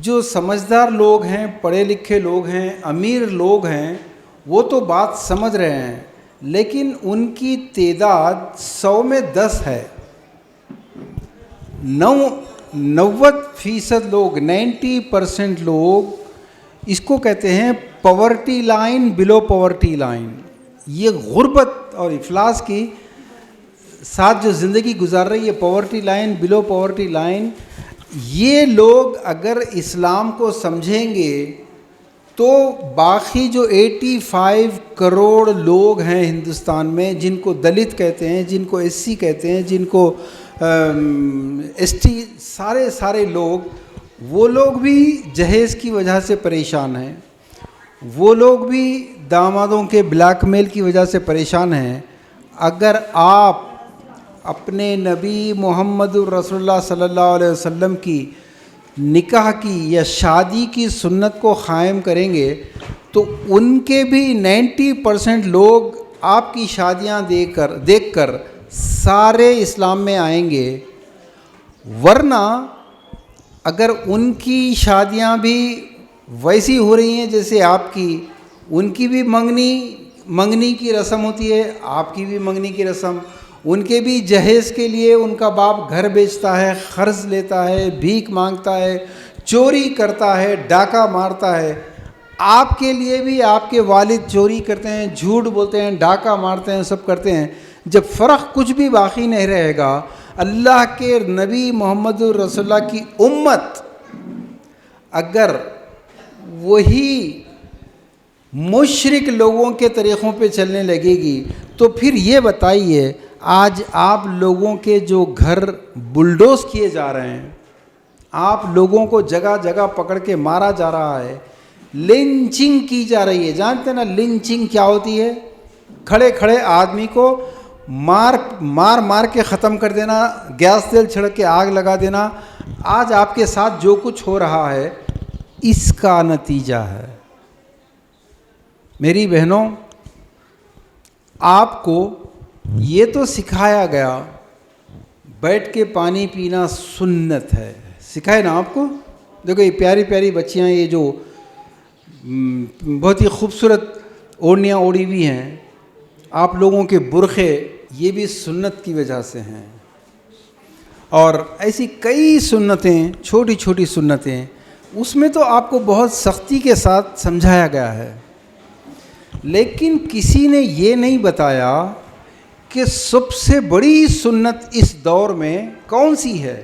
جو سمجھدار لوگ ہیں، پڑھے لکھے لوگ ہیں، امیر لوگ ہیں، وہ تو بات سمجھ رہے ہیں، لیکن ان کی تعداد 100 میں 10 ہے۔ 90% لوگ، 90% لوگ اس کو کہتے ہیں پاورٹی لائن، بلو پاورٹی لائن۔ یہ غربت اور افلاس کی ساتھ جو زندگی گزار رہی ہے، پاورٹی لائن، بلو پاورٹی لائن، یہ لوگ اگر اسلام کو سمجھیں گے تو باقی جو 85 کروڑ لوگ ہیں ہندوستان میں، جن کو دلت کہتے ہیں، جن کو ایس سی کہتے ہیں، جن کو ایس ٹی، سارے لوگ، وہ لوگ بھی جہیز کی وجہ سے پریشان ہیں، وہ لوگ بھی دامادوں کے بلیک میل کی وجہ سے پریشان ہیں۔ اگر آپ اپنے نبی محمد رسول اللہ صلی اللہ علیہ وسلم کی نکاح کی یا شادی کی سنت کو قائم کریں گے تو ان کے بھی 90% لوگ آپ کی شادیاں دیکھ کر سارے اسلام میں آئیں گے۔ ورنہ اگر ان کی شادیاں بھی ویسی ہو رہی ہیں جیسے آپ کی، ان کی بھی منگنی کی رسم ہوتی ہے، آپ کی بھی منگنی کی رسم، ان کے بھی جہیز کے لیے ان کا باپ گھر بیچتا ہے، قرض لیتا ہے، بھیک مانگتا ہے، چوری کرتا ہے، ڈاکہ مارتا ہے۔ آپ کے لیے بھی آپ کے والد چوری کرتے ہیں، جھوٹ بولتے ہیں، ڈاکہ مارتے ہیں، سب کرتے ہیں۔ جب فرق کچھ بھی باقی نہیں رہے گا، اللہ کے نبی محمد رسول اللہ کی امت اگر وہی مشرک لوگوں کے طریقوں پہ چلنے لگے گی تو پھر یہ بتائیے، آج آپ لوگوں کے جو گھر بلڈوز کیے جا رہے ہیں، آپ لوگوں کو جگہ جگہ پکڑ کے مارا جا رہا ہے، لنچنگ کی جا رہی ہے۔ جانتے ہیں نا لنچنگ کیا ہوتی ہے؟ کھڑے کھڑے آدمی کو مار کے ختم کر دینا، گیس تیل چھڑک کے آگ لگا دینا۔ آج آپ کے ساتھ جو کچھ ہو رہا ہے اس کا نتیجہ ہے۔ میری بہنوں، آپ کو یہ تو سکھایا گیا بیٹھ کے پانی پینا سنت ہے، سکھائے نا آپ کو؟ دیکھو یہ پیاری پیاری بچیاں، یہ جو بہت ہی خوبصورت اوڑھنیاں اوڑھی ہوئی ہیں، آپ لوگوں کے برقعے، یہ بھی سنت کی وجہ سے ہیں۔ اور ایسی کئی سنتیں، چھوٹی چھوٹی سنتیں، اس میں تو آپ کو بہت سختی کے ساتھ سمجھایا گیا ہے، لیکن کسی نے یہ نہیں بتایا کہ سب سے بڑی سنت اس دور میں کون سی ہے؟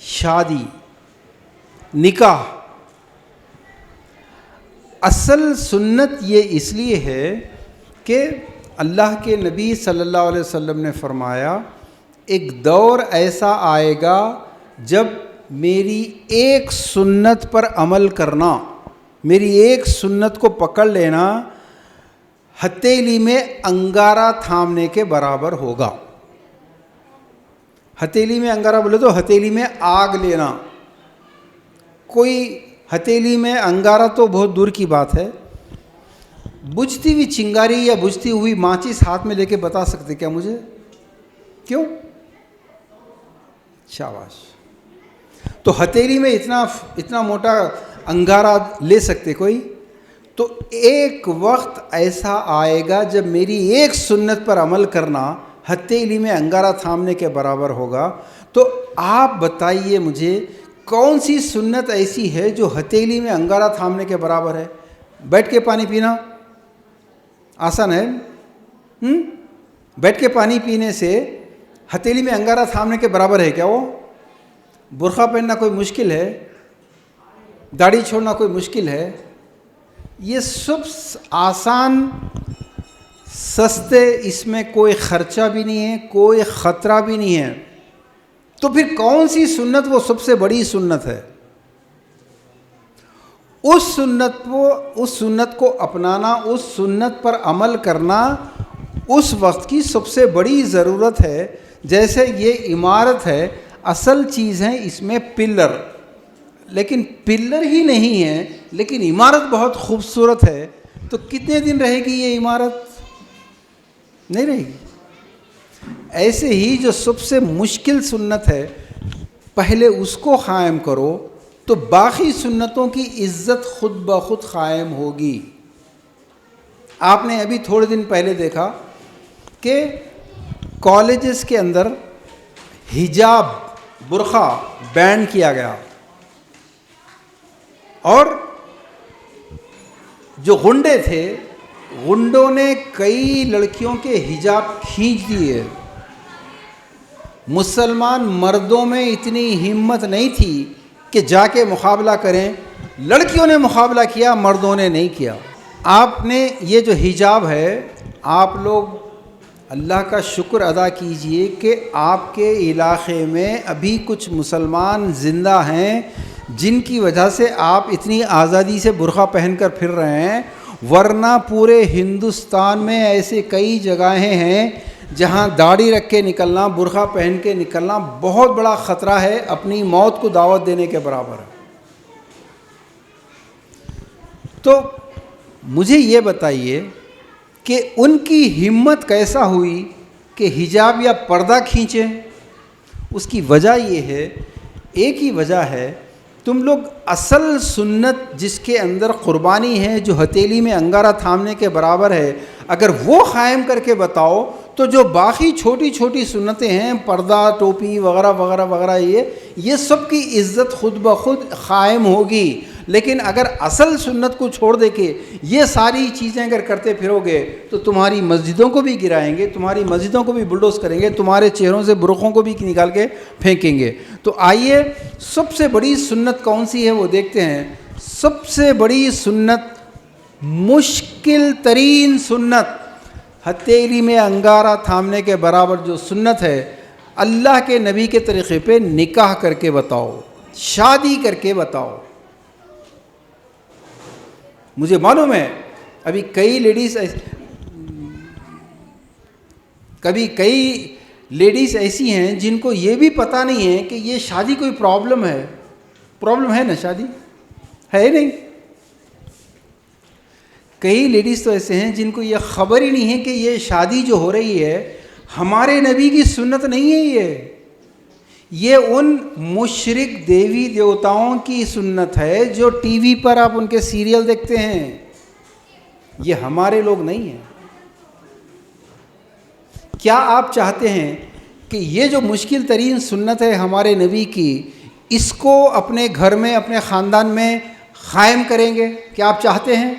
شادی، نکاح۔ اصل سنت یہ اس لیے ہے کہ اللہ کے نبی صلی اللہ علیہ وسلم نے فرمایا، ایک دور ایسا آئے گا جب میری ایک سنت پر عمل کرنا، میری ایک سنت کو پکڑ لینا ہتھیلی میں انگارہ تھامنے کے برابر ہوگا۔ ہتھیلی میں انگارہ بولے تو ہتھیلی میں آگ لینا۔ کوئی ہتھیلی میں انگارہ تو بہت دور کی بات ہے، بجھتی ہوئی چنگاری یا بجھتی ہوئی ماچس ہاتھ میں لے کے بتا سکتے کیا مجھے؟ کیوں؟ شاباش۔ تو ہتھیلی میں اتنا موٹا انگارہ لے سکتے کوئی؟ تو ایک وقت ایسا آئے گا جب میری ایک سنت پر عمل کرنا ہتھیلی میں انگارہ تھامنے کے برابر ہوگا۔ تو آپ بتائیے مجھے کون سی سنت ایسی ہے جو ہتھیلی میں انگارہ تھامنے کے برابر ہے؟ بیٹھ کے پانی پینا آسان ہے؟ بیٹھ کے پانی پینے سے ہتھیلی میں انگارہ تھامنے کے برابر ہے کیا وہ؟ برقع پہننا کوئی مشکل ہے؟ داڑھی چھوڑنا کوئی مشکل ہے؟ یہ سب آسان، سستے، اس میں کوئی خرچہ بھی نہیں ہے، کوئی خطرہ بھی نہیں ہے۔ تو پھر کون سی سنت وہ سب سے بڑی سنت ہے؟ اس سنت کو اپنانا، اس سنت پر عمل کرنا اس وقت کی سب سے بڑی ضرورت ہے۔ جیسے یہ عمارت ہے، اصل چیز ہے اس میں پلر، لیکن پلر ہی نہیں ہے، لیکن عمارت بہت خوبصورت ہے، تو کتنے دن رہے گی یہ عمارت؟ نہیں رہے گی۔ ایسے ہی جو سب سے مشکل سنت ہے، پہلے اس کو قائم کرو تو باقی سنتوں کی عزت خود بخود قائم ہوگی۔ آپ نے ابھی تھوڑے دن پہلے دیکھا کہ کالجز کے اندر حجاب برقع بین کیا گیا، اور جو غنڈے تھے غنڈوں نے کئی لڑکیوں کے حجاب کھینچ دیے۔ مسلمان مردوں میں اتنی ہمت نہیں تھی کہ جا کے مقابلہ کریں، لڑکیوں نے مقابلہ کیا، مردوں نے نہیں کیا۔ آپ نے یہ جو حجاب ہے، آپ لوگ اللہ کا شکر ادا کیجئے کہ آپ کے علاقے میں ابھی کچھ مسلمان زندہ ہیں جن کی وجہ سے آپ اتنی آزادی سے برقع پہن کر پھر رہے ہیں، ورنہ پورے ہندوستان میں ایسے کئی جگہیں ہیں جہاں داڑھی رکھ کے نکلنا، برقع پہن کے نکلنا بہت بڑا خطرہ ہے، اپنی موت کو دعوت دینے کے برابر ہے۔ تو مجھے یہ بتائیے کہ ان کی ہمت کیسا ہوئی کہ حجاب یا پردہ کھینچیں؟ اس کی وجہ یہ ہے، ایک ہی وجہ ہے، تم لوگ اصل سنت جس کے اندر قربانی ہے، جو ہتھیلی میں انگارہ تھامنے کے برابر ہے، اگر وہ قائم کر کے بتاؤ تو جو باقی چھوٹی چھوٹی سنتیں ہیں، پردہ، ٹوپی وغیرہ وغیرہ وغیرہ، یہ سب کی عزت خود بخود قائم ہوگی۔ لیکن اگر اصل سنت کو چھوڑ دے کے یہ ساری چیزیں اگر کرتے پھرو گے تو تمہاری مسجدوں کو بھی گرائیں گے، تمہاری مسجدوں کو بھی بلڈوز کریں گے، تمہارے چہروں سے برقعوں کو بھی نکال کے پھینکیں گے۔ تو آئیے سب سے بڑی سنت کون سی ہے وہ دیکھتے ہیں۔ سب سے بڑی سنت، مشکل ترین سنت، ہتھیلی میں انگارہ تھامنے کے برابر جو سنت ہے، اللہ کے نبی کے طریقے پہ نکاح کر کے بتاؤ، شادی کر کے بتاؤ۔ مجھے معلوم ہے ابھی کئی لیڈیز ایسی ہیں جن کو یہ بھی پتہ نہیں ہے کہ یہ شادی کوئی پرابلم ہے نا، شادی ہے نہیں۔ کئی لیڈیز تو ایسے ہیں جن کو یہ خبر ہی نہیں ہے کہ یہ شادی جو ہو رہی ہے ہمارے نبی کی سنت نہیں ہے، یہ ان مشرک دیوی دیوتاؤں کی سنت ہے جو ٹی وی پر آپ ان کے سیریل دیکھتے ہیں، یہ ہمارے لوگ نہیں ہیں۔ کیا آپ چاہتے ہیں کہ یہ جو مشکل ترین سنت ہے ہمارے نبی کی، اس کو اپنے گھر میں، اپنے خاندان میں قائم کریں گے؟ کیا آپ چاہتے ہیں؟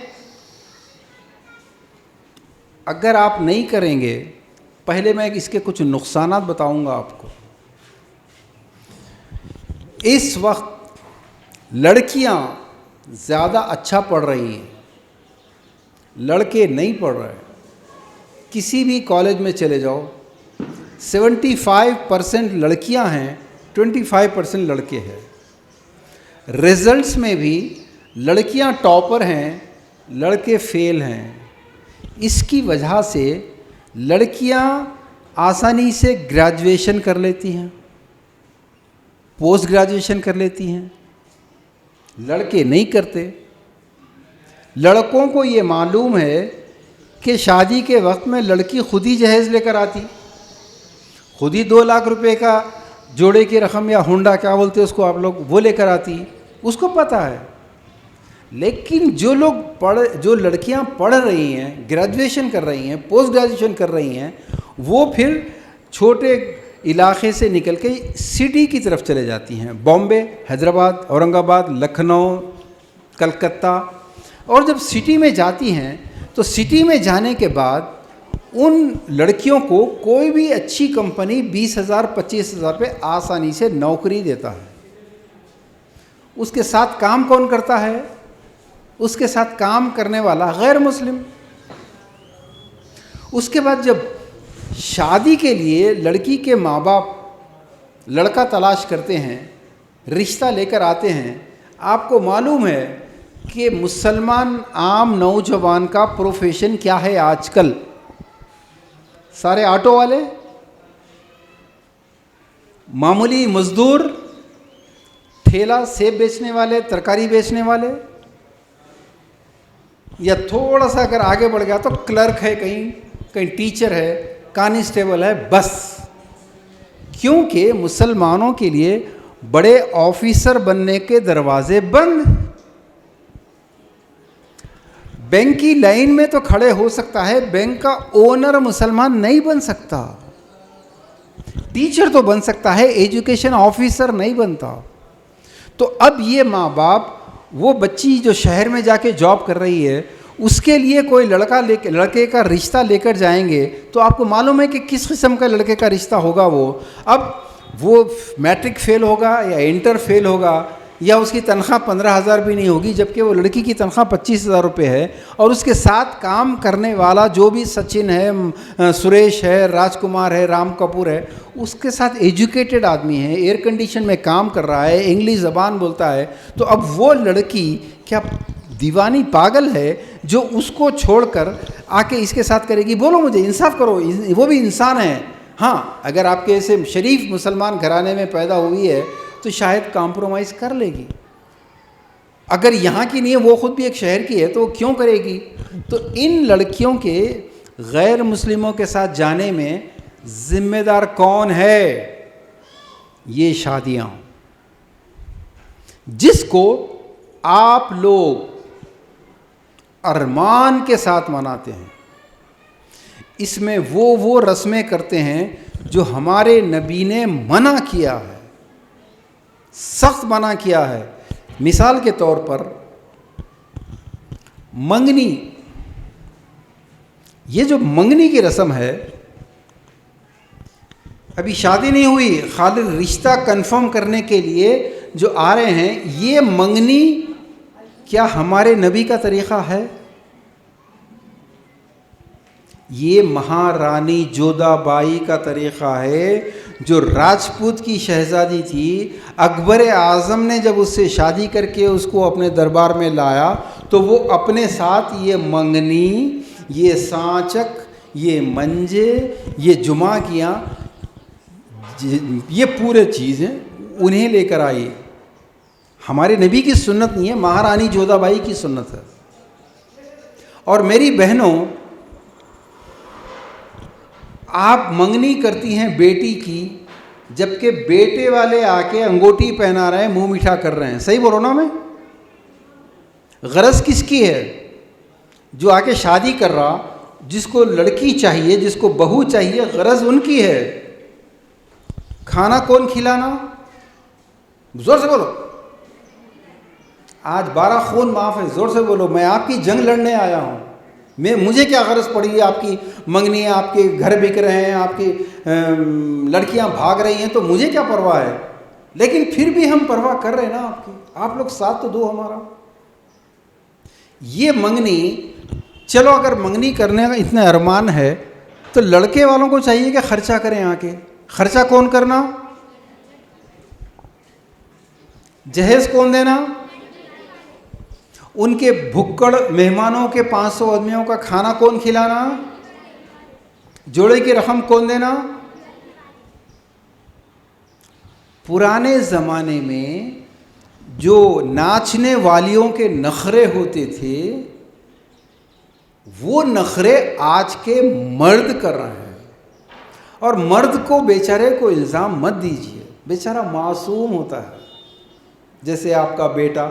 اگر آپ نہیں کریں گے، پہلے میں اس کے کچھ نقصانات بتاؤں گا آپ کو۔ اس وقت لڑکیاں زیادہ اچھا پڑھ رہی ہیں، لڑکے نہیں پڑھ رہے۔ کسی بھی کالج میں چلے جاؤ، 75% لڑکیاں ہیں، 25% لڑکے ہیں۔ رزلٹس میں بھی لڑکیاں ٹاپر ہیں، لڑکے فیل ہیں۔ اس کی وجہ سے لڑکیاں آسانی سے گریجویشن کر لیتی ہیں، پوسٹ گریجویشن کر لیتی ہیں، لڑکے نہیں کرتے۔ لڑکوں کو یہ معلوم ہے کہ شادی کے وقت میں لڑکی خود ہی جہیز لے کر آتی، خود ہی 2 لاکھ روپے کا جوڑے کی رقم یا ہونڈا کیا بولتے ہیں اس کو آپ لوگ، وہ لے کر آتی، اس کو پتہ ہے۔ لیکن جو لڑکیاں پڑھ رہی ہیں، گریجویشن کر رہی ہیں، پوسٹ گریجویشن کر رہی ہیں، وہ پھر چھوٹے علاقے سے نکل کے سٹی کی طرف چلے جاتی ہیں، بامبے، حیدرآباد، اورنگ آباد، لکھنؤ، کلکتہ۔ اور جب سٹی میں جاتی ہیں تو سٹی میں جانے کے بعد ان لڑکیوں کو کوئی بھی اچھی کمپنی 20,000 25,000 پہ آسانی سے نوکری دیتا ہے۔ اس کے ساتھ کام کون کرتا ہے؟ اس کے ساتھ کام کرنے والا غیر مسلم۔ اس کے بعد جب شادی کے لیے لڑکی کے ماں باپ لڑکا تلاش کرتے ہیں، رشتہ لے کر آتے ہیں، آپ کو معلوم ہے کہ مسلمان عام نوجوان کا پروفیشن کیا ہے آج کل؟ سارے آٹو والے، معمولی مزدور، ٹھیلا سیب بیچنے والے، ترکاری بیچنے والے، یا تھوڑا سا اگر آگے بڑھ گیا تو کلرک ہے، کہیں ٹیچر ہے، کانسٹیبل ہے، بس۔ کیونکہ مسلمانوں کے لیے بڑے آفیسر بننے کے دروازے بند. بینک کی لائن میں تو کھڑے ہو سکتا ہے, بینک کا اونر مسلمان نہیں بن سکتا. ٹیچر تو بن سکتا ہے, ایجوکیشن آفیسر نہیں بنتا. تو اب یہ ماں باپ, وہ بچی جو شہر میں جا کے جاب کر رہی ہے, اس کے لیے کوئی لڑکے کا رشتہ لے کر جائیں گے تو آپ کو معلوم ہے کہ کس قسم کا لڑکے کا رشتہ ہوگا. وہ میٹرک فیل ہوگا یا انٹر فیل ہوگا, یا اس کی تنخواہ 15,000 بھی نہیں ہوگی, جبکہ وہ لڑکی کی تنخواہ 25,000 روپے ہے. اور اس کے ساتھ کام کرنے والا جو بھی سچن ہے, سریش ہے, راج کمار ہے, رام کپور ہے, اس کے ساتھ ایجوکیٹڈ آدمی ہے, ایئر کنڈیشن میں کام کر رہا ہے, انگلش زبان بولتا ہے. تو اب وہ لڑکی کیا دیوانی پاگل ہے جو اس کو چھوڑ کر آ کے اس کے ساتھ کرے گی؟ بولو مجھے, انصاف کرو, وہ بھی انسان ہے. ہاں, اگر آپ کے ایسے شریف مسلمان گھرانے میں پیدا ہوئی ہے تو شاید کمپرومائز کر لے گی. اگر یہاں کی نہیں ہے, وہ خود بھی ایک شہر کی ہے, تو وہ کیوں کرے گی؟ تو ان لڑکیوں کے غیر مسلموں کے ساتھ جانے میں ذمہ دار کون ہے؟ یہ شادیاں جس کو آپ لوگ ارمان کے ساتھ مناتے ہیں, اس میں وہ رسمیں کرتے ہیں جو ہمارے نبی نے منع کیا ہے, سخت منع کیا ہے. مثال کے طور پر منگنی, یہ جو منگنی کی رسم ہے, ابھی شادی نہیں ہوئی, خالی رشتہ کنفرم کرنے کے لیے جو آ رہے ہیں, یہ منگنی کیا ہمارے نبی کا طریقہ ہے؟ یہ مہارانی جودھا بائی کا طریقہ ہے, جو راجپوت کی شہزادی تھی. اکبر اعظم نے جب اس سے شادی کر کے اس کو اپنے دربار میں لایا تو وہ اپنے ساتھ یہ منگنی, یہ سانچک, یہ منجے, یہ جمعکیاں, یہ پورے چیزیں انہیں لے کر آئی. ہمارے نبی کی سنت نہیں ہے, مہارانی جودھا بائی کی سنت ہے. اور میری بہنوں, آپ منگنی کرتی ہیں بیٹی کی, جبکہ بیٹے والے آ کے انگوٹھی پہنا رہے ہیں, منہ میٹھا کر رہے ہیں. صحیح بولو نا میں؟ غرض کس کی ہے؟ جو آ کے شادی کر رہا, جس کو لڑکی چاہیے, جس کو بہو چاہیے, غرض ان کی ہے. کھانا کون کھلانا؟ زور سے بولو. آج 12 خون معاف ہے, زور سے بولو. میں آپ کی جنگ لڑنے آیا ہوں. مجھے کیا غرض پڑی ہے آپ کی منگنی, آپ کے گھر بک رہے ہیں, آپ کی لڑکیاں بھاگ رہی ہیں, تو مجھے کیا پرواہ ہے؟ لیکن پھر بھی ہم پرواہ کر رہے ہیں نا آپ کی. آپ لوگ ساتھ تو دو ہمارا. یہ منگنی, چلو اگر منگنی کرنے کا اتنا ارمان ہے تو لڑکے والوں کو چاہیے کہ خرچہ کریں. آ کے خرچہ کون کرنا؟ جہیز کون دینا؟ ان کے بھکڑ مہمانوں کے 500 آدمیوں کا کھانا کون کھلانا؟ جوڑے کی رقم کون دینا؟ پرانے زمانے میں جو ناچنے والیوں کے نخرے ہوتے تھے, وہ نخرے آج کے مرد کر رہے ہیں. اور مرد کو بیچارے کو الزام مت دیجیے, بیچارہ معصوم ہوتا ہے. جیسے آپ کا بیٹا,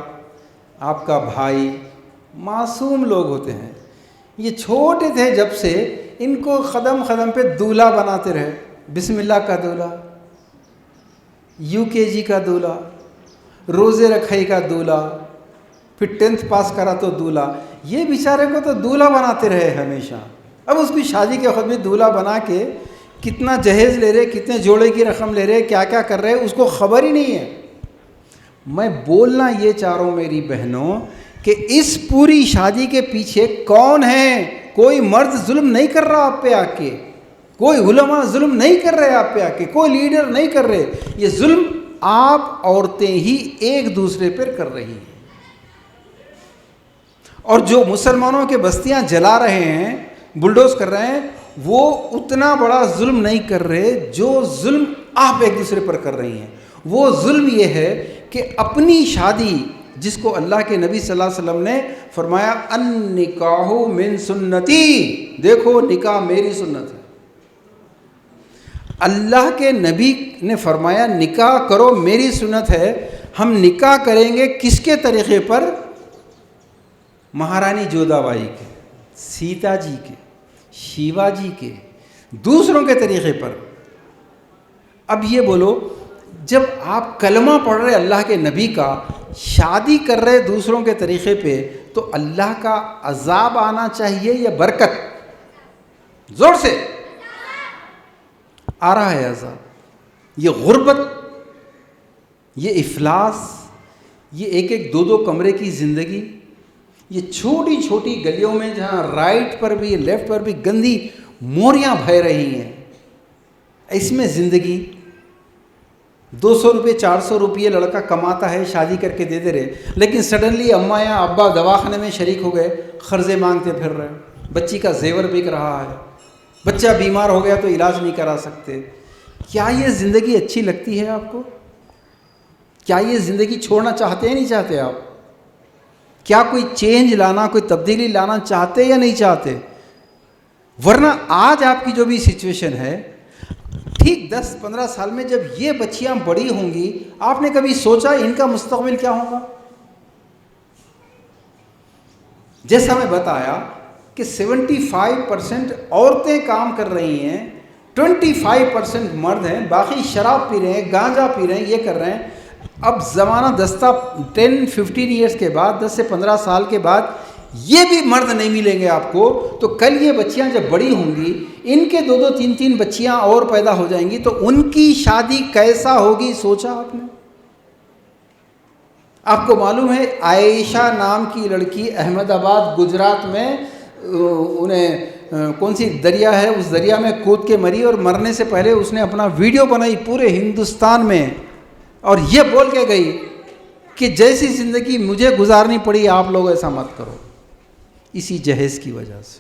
آپ کا بھائی, معصوم لوگ ہوتے ہیں. یہ چھوٹے تھے جب سے, ان کو قدم قدم پہ دولہا بناتے رہے. بسم اللہ کا دولہا, UKG کا دولہا, روزے رکھائی کا دولہا, پھر 10th پاس کرا تو دولہا. یہ بیچارے کو تو دولہا بناتے رہے ہمیشہ. اب اس کی شادی کے وقت بھی دولہا بنا کے کتنا جہیز لے رہے, کتنے جوڑے کی رقم لے رہے, کیا کیا کر رہے, اس کو خبر ہی نہیں ہے. میں بولنا یہ چاہ رہا ہوں میری بہنوں کہ اس پوری شادی کے پیچھے کون ہے؟ کوئی مرد ظلم نہیں کر رہا آپ پہ آ کے, کوئی علماء ظلم نہیں کر رہے آپ پہ آ کے, کوئی لیڈر نہیں کر رہے. یہ ظلم آپ عورتیں ہی ایک دوسرے پر کر رہی ہیں. اور جو مسلمانوں کے بستیاں جلا رہے ہیں, بلڈوز کر رہے ہیں, وہ اتنا بڑا ظلم نہیں کر رہے جو ظلم آپ ایک دوسرے پر کر رہی ہیں. وہ ظلم یہ ہے کہ اپنی شادی, جس کو اللہ کے نبی صلی اللہ علیہ وسلم نے فرمایا النکاح من سنتی, دیکھو نکاح میری سنت ہے. اللہ کے نبی نے فرمایا نکاح کرو میری سنت ہے. ہم نکاح کریں گے کس کے طریقے پر؟ مہارانی جودا بائی کے، سیتا جی کے، شیوا جی کے، دوسروں کے طریقے پر. اب یہ بولو، جب آپ کلمہ پڑھ رہے اللہ کے نبی کا، شادی کر رہے دوسروں کے طریقے پہ، تو اللہ کا عذاب آنا چاہیے یا برکت؟ زور سے آ رہا ہے عذاب. یہ غربت، یہ افلاس، یہ ایک ایک دو دو کمرے کی زندگی، یہ چھوٹی چھوٹی گلیوں میں جہاں رائٹ پر بھی لیفٹ پر بھی گندی موریاں بہہ رہی ہیں، اس میں زندگی. 200 روپے 400 روپے لڑکا کماتا ہے، شادی کر کے دے دے رہے، لیکن سڈنلی اماں یا ابا دواخانے میں شریک ہو گئے، قرضے مانگتے پھر رہے، بچی کا زیور بک رہا ہے، بچہ بیمار ہو گیا تو علاج نہیں کرا سکتے. کیا یہ زندگی اچھی لگتی ہے آپ کو؟ کیا یہ زندگی چھوڑنا چاہتے ہیں نہیں چاہتے آپ؟ کیا کوئی چینج لانا، کوئی تبدیلی لانا چاہتے یا نہیں چاہتے؟ ورنہ آج آپ کی جو بھی سچویشن ہے، ٹھیک 10-15 سال میں جب یہ بچیاں بڑی ہوں گی، آپ نے کبھی سوچا ان کا مستقبل کیا ہوگا؟ جیسا میں بتایا کہ 75% عورتیں کام کر رہی ہیں، 25% مرد ہیں، باقی شراب پی رہے ہیں، گانجا پی رہے ہیں، یہ کر رہے ہیں. اب زمانہ دستہ 10-15 ایئرس کے بعد، 10 سے 15 سال کے بعد یہ بھی مرد نہیں ملیں گے آپ کو، تو کل یہ بچیاں جب بڑی ہوں گی، ان کے 2-2 3-3 بچیاں اور پیدا ہو جائیں گی، تو ان کی شادی کیسا ہوگی؟ سوچا آپ نے؟ آپ کو معلوم ہے عائشہ نام کی لڑکی احمد آباد گجرات میں، انہیں کون سی دریا ہے، اس دریا میں کود کے مری، اور مرنے سے پہلے اس نے اپنا ویڈیو بنائی پورے ہندوستان میں، اور یہ بول کے گئی کہ جیسی زندگی مجھے گزارنی پڑی آپ لوگ ایسا مت کرو. اسی جہیز کی وجہ سے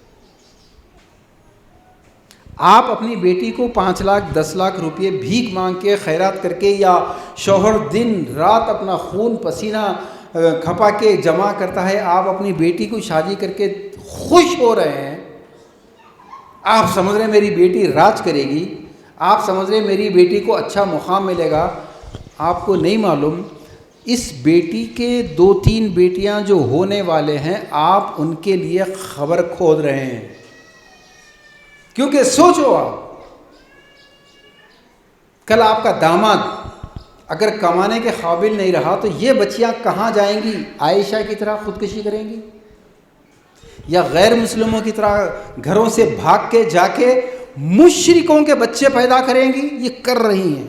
آپ اپنی بیٹی کو 5 لاکھ 10 لاکھ روپے بھیک مانگ کے، خیرات کر کے، یا شوہر دن رات اپنا خون پسینہ کھپا کے جمع کرتا ہے، آپ اپنی بیٹی کو شادی کر کے خوش ہو رہے ہیں. آپ سمجھ رہے ہیں میری بیٹی راج کرے گی، آپ سمجھ رہے ہیں میری بیٹی کو اچھا مقام ملے گا. آپ کو نہیں معلوم اس بیٹی کے 2-3 بیٹیاں جو ہونے والے ہیں، آپ ان کے لیے خبر کھود رہے ہیں. کیونکہ سوچو، آپ کل آپ کا داماد اگر کمانے کے قابل نہیں رہا تو یہ بچیاں کہاں جائیں گی؟ عائشہ کی طرح خودکشی کریں گی، یا غیر مسلموں کی طرح گھروں سے بھاگ کے جا کے مشرکوں کے بچے پیدا کریں گی؟ یہ کر رہی ہیں.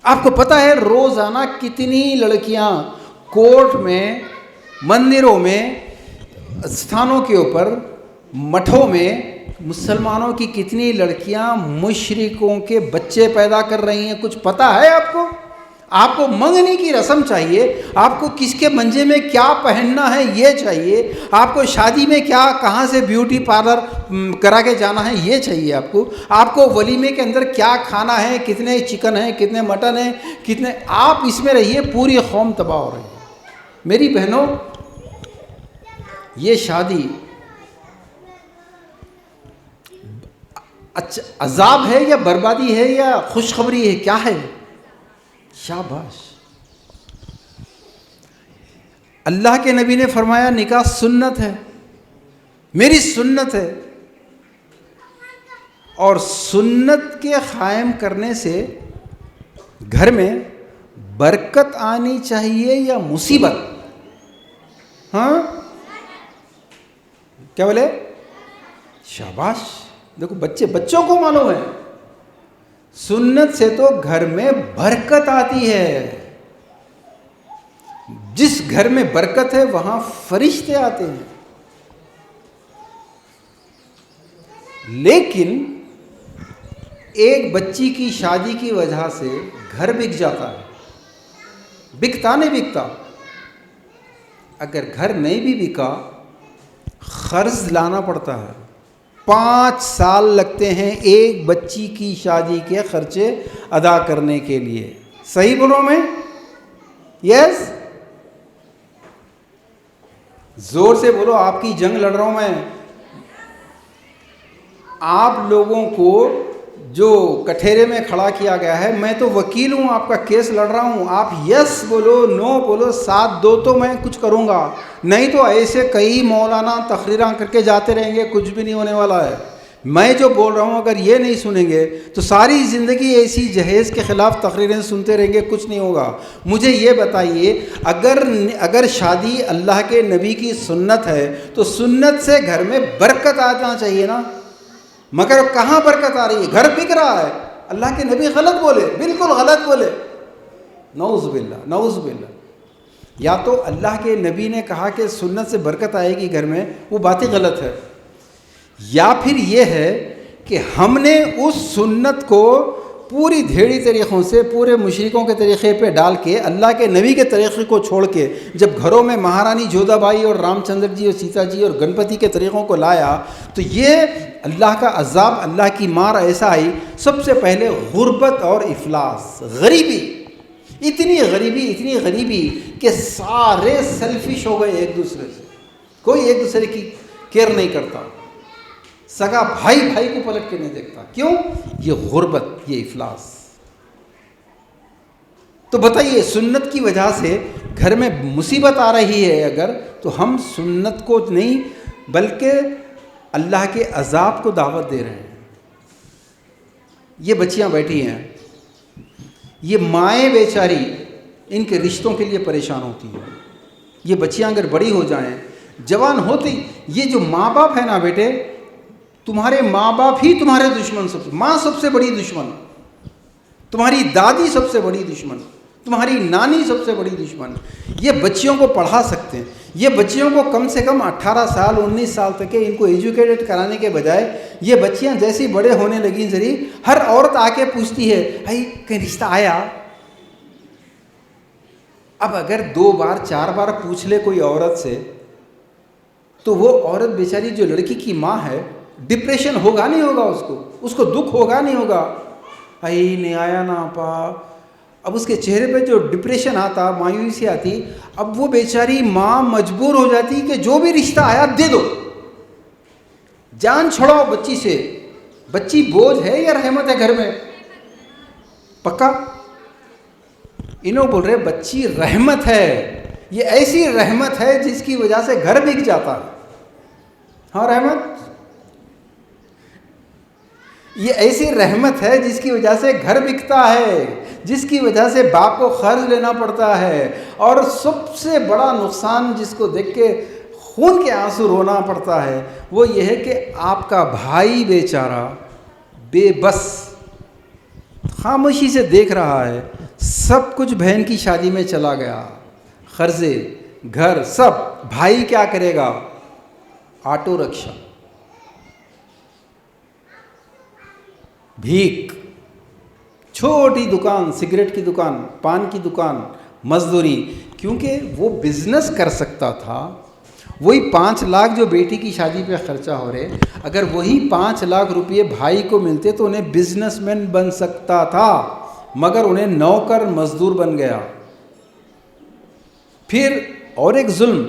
آپ کو پتہ ہے روزانہ کتنی لڑکیاں کورٹ میں، مندروں میں، استھانوں کے اوپر، مٹھوں میں مسلمانوں کی کتنی لڑکیاں مشرکوں کے بچے پیدا کر رہی ہیں؟ کچھ پتہ ہے آپ کو؟ آپ کو منگنی کی رسم چاہیے، آپ کو کس کے منجے میں کیا پہننا ہے یہ چاہیے، آپ کو شادی میں کیا، کہاں سے بیوٹی پارلر کرا کے جانا ہے یہ چاہیے آپ کو ولیمے کے اندر کیا کھانا ہے، کتنے چکن ہیں، کتنے مٹن ہیں، کتنے، آپ اس میں رہیے، پوری قوم تباہ ہو رہی ہے. میری بہنوں، یہ شادی اچھا عذاب ہے یا بربادی ہے یا خوشخبری ہے، کیا ہے؟ شاباش. اللہ کے نبی نے فرمایا نکاح سنت ہے، میری سنت ہے، اور سنت کے قائم کرنے سے گھر میں برکت آنی چاہیے یا مصیبت؟ ہاں کیا بولے؟ شاباش. دیکھو بچوں کو معلوم ہے سنت سے تو گھر میں برکت آتی ہے. جس گھر میں برکت ہے وہاں فرشتے آتے ہیں. لیکن ایک بچی کی شادی کی وجہ سے گھر بک جاتا ہے. بکتا نہیں بکتا؟ اگر گھر نہیں بھی بکا، قرض لانا پڑتا ہے. 5 سال لگتے ہیں ایک بچی کی شادی کے خرچے ادا کرنے کے لیے. صحیح بول رہا ہوں میں؟ یس. زور سے بولو، آپ کی جنگ لڑ رہا ہوں میں. آپ لوگوں کو جو کٹہرے میں کھڑا کیا گیا ہے، میں تو وکیل ہوں، آپ کا کیس لڑ رہا ہوں، آپ یس بولو نو بولو، ساتھ دو تو میں کچھ کروں گا، نہیں تو ایسے کئی مولانا تقریراں کر کے جاتے رہیں گے، کچھ بھی نہیں ہونے والا ہے۔ میں جو بول رہا ہوں اگر یہ نہیں سنیں گے تو ساری زندگی ایسی جہیز کے خلاف تقریریں سنتے رہیں گے، کچھ نہیں ہوگا۔ مجھے یہ بتائیے، اگر شادی اللہ کے نبی کی سنت ہے تو سنت سے گھر میں برکت آنا چاہیے نا، مگر کہاں برکت آ رہی ہے؟ گھر بک رہا ہے۔ اللہ کے نبی غلط بولے، بالکل غلط بولے، نعوذ باللہ نعوذ باللہ۔ یا تو اللہ کے نبی نے کہا کہ سنت سے برکت آئے گی گھر میں، وہ باتیں غلط ہے، یا پھر یہ ہے کہ ہم نے اس سنت کو پوری دھیڑی طریقوں سے، پورے مشرکوں کے طریقے پہ ڈال کے، اللہ کے نبی کے طریقے کو چھوڑ کے جب گھروں میں مہارانی جودھا بائی اور رام چندر جی اور سیتا جی اور گنپتی کے طریقوں کو لایا تو یہ اللہ کا عذاب، اللہ کی مار ایسا آئی۔ سب سے پہلے غربت اور افلاس، غریبی، اتنی غریبی کہ سارے سیلفش ہو گئے ایک دوسرے سے، کوئی ایک دوسرے کی کیئر نہیں کرتا، سگا بھائی کو پلٹ کے نہیں دیکھتا۔ کیوں؟ یہ غربت، یہ افلاس۔ تو بتائیے، سنت کی وجہ سے گھر میں مصیبت آ رہی ہے اگر، تو ہم سنت کو نہیں بلکہ اللہ کے عذاب کو دعوت دے رہے ہیں۔ یہ بچیاں بیٹھی ہیں، یہ مائیں بیچاری ان کے رشتوں کے لیے پریشان ہوتی ہیں۔ یہ بچیاں اگر بڑی ہو جائیں، جوان ہوتی، یہ جو ماں باپ ہے نا بیٹے، تمہارے ماں باپ ہی تمہارے دشمن، ماں سب سے بڑی دشمن، تمہاری دادی سب سے بڑی دشمن، تمہاری نانی سب سے بڑی دشمن۔ یہ بچیوں کو پڑھا سکتے ہیں، یہ بچیوں کو کم سے کم 18 سال 19 سال تک کے ان کو ایجوکیٹڈ کرانے کے بجائے، یہ بچیاں جیسی بڑے ہونے لگیں ذری ہر عورت آ کے پوچھتی ہے بھائی کہیں رشتہ آیا؟ اب اگر 2 بار 4 بار پوچھ لے کوئی عورت سے تو وہ عورت بیچاری جو لڑکی کی ماں ہے، ڈپریشن ہوگا نہیں ہوگا، اس کو دکھ ہوگا نہیں ہوگا، بھائی نہیں آیا نا پا۔ اب اس کے چہرے پہ جو ڈپریشن آتا، مایوسی آتی، اب وہ بیچاری ماں مجبور ہو جاتی کہ جو بھی رشتہ آیا دے دو، جان چھڑاؤ بچی سے۔ بچی بوجھ ہے یا رحمت ہے گھر میں؟ پکا انہوں بول رہے بچی رحمت ہے، یہ ایسی رحمت ہے جس کی وجہ سے گھر بک جاتا ہے۔ ہاں رحمت، یہ ایسی رحمت ہے جس کی وجہ سے گھر بکتا ہے، جس کی وجہ سے باپ کو قرض لینا پڑتا ہے، اور سب سے بڑا نقصان جس کو دیکھ کے خون کے آنسو رونا پڑتا ہے وہ یہ ہے کہ آپ کا بھائی بیچارہ بے بس خاموشی سے دیکھ رہا ہے، سب کچھ بہن کی شادی میں چلا گیا، قرضے، گھر، سب۔ بھائی کیا کرے گا؟ آٹو رکشا، بھیک، چھوٹی دکان، سگریٹ کی دکان، پان کی دکان، مزدوری، کیونکہ وہ بزنس کر سکتا تھا۔ وہی 5 لاکھ جو بیٹی کی شادی پہ خرچہ ہو رہے، اگر وہی 5 لاکھ روپئے بھائی کو ملتے تو انہیں بزنس مین بن سکتا تھا، مگر انہیں نوکر مزدور بن گیا۔ پھر اور ایک ظلم،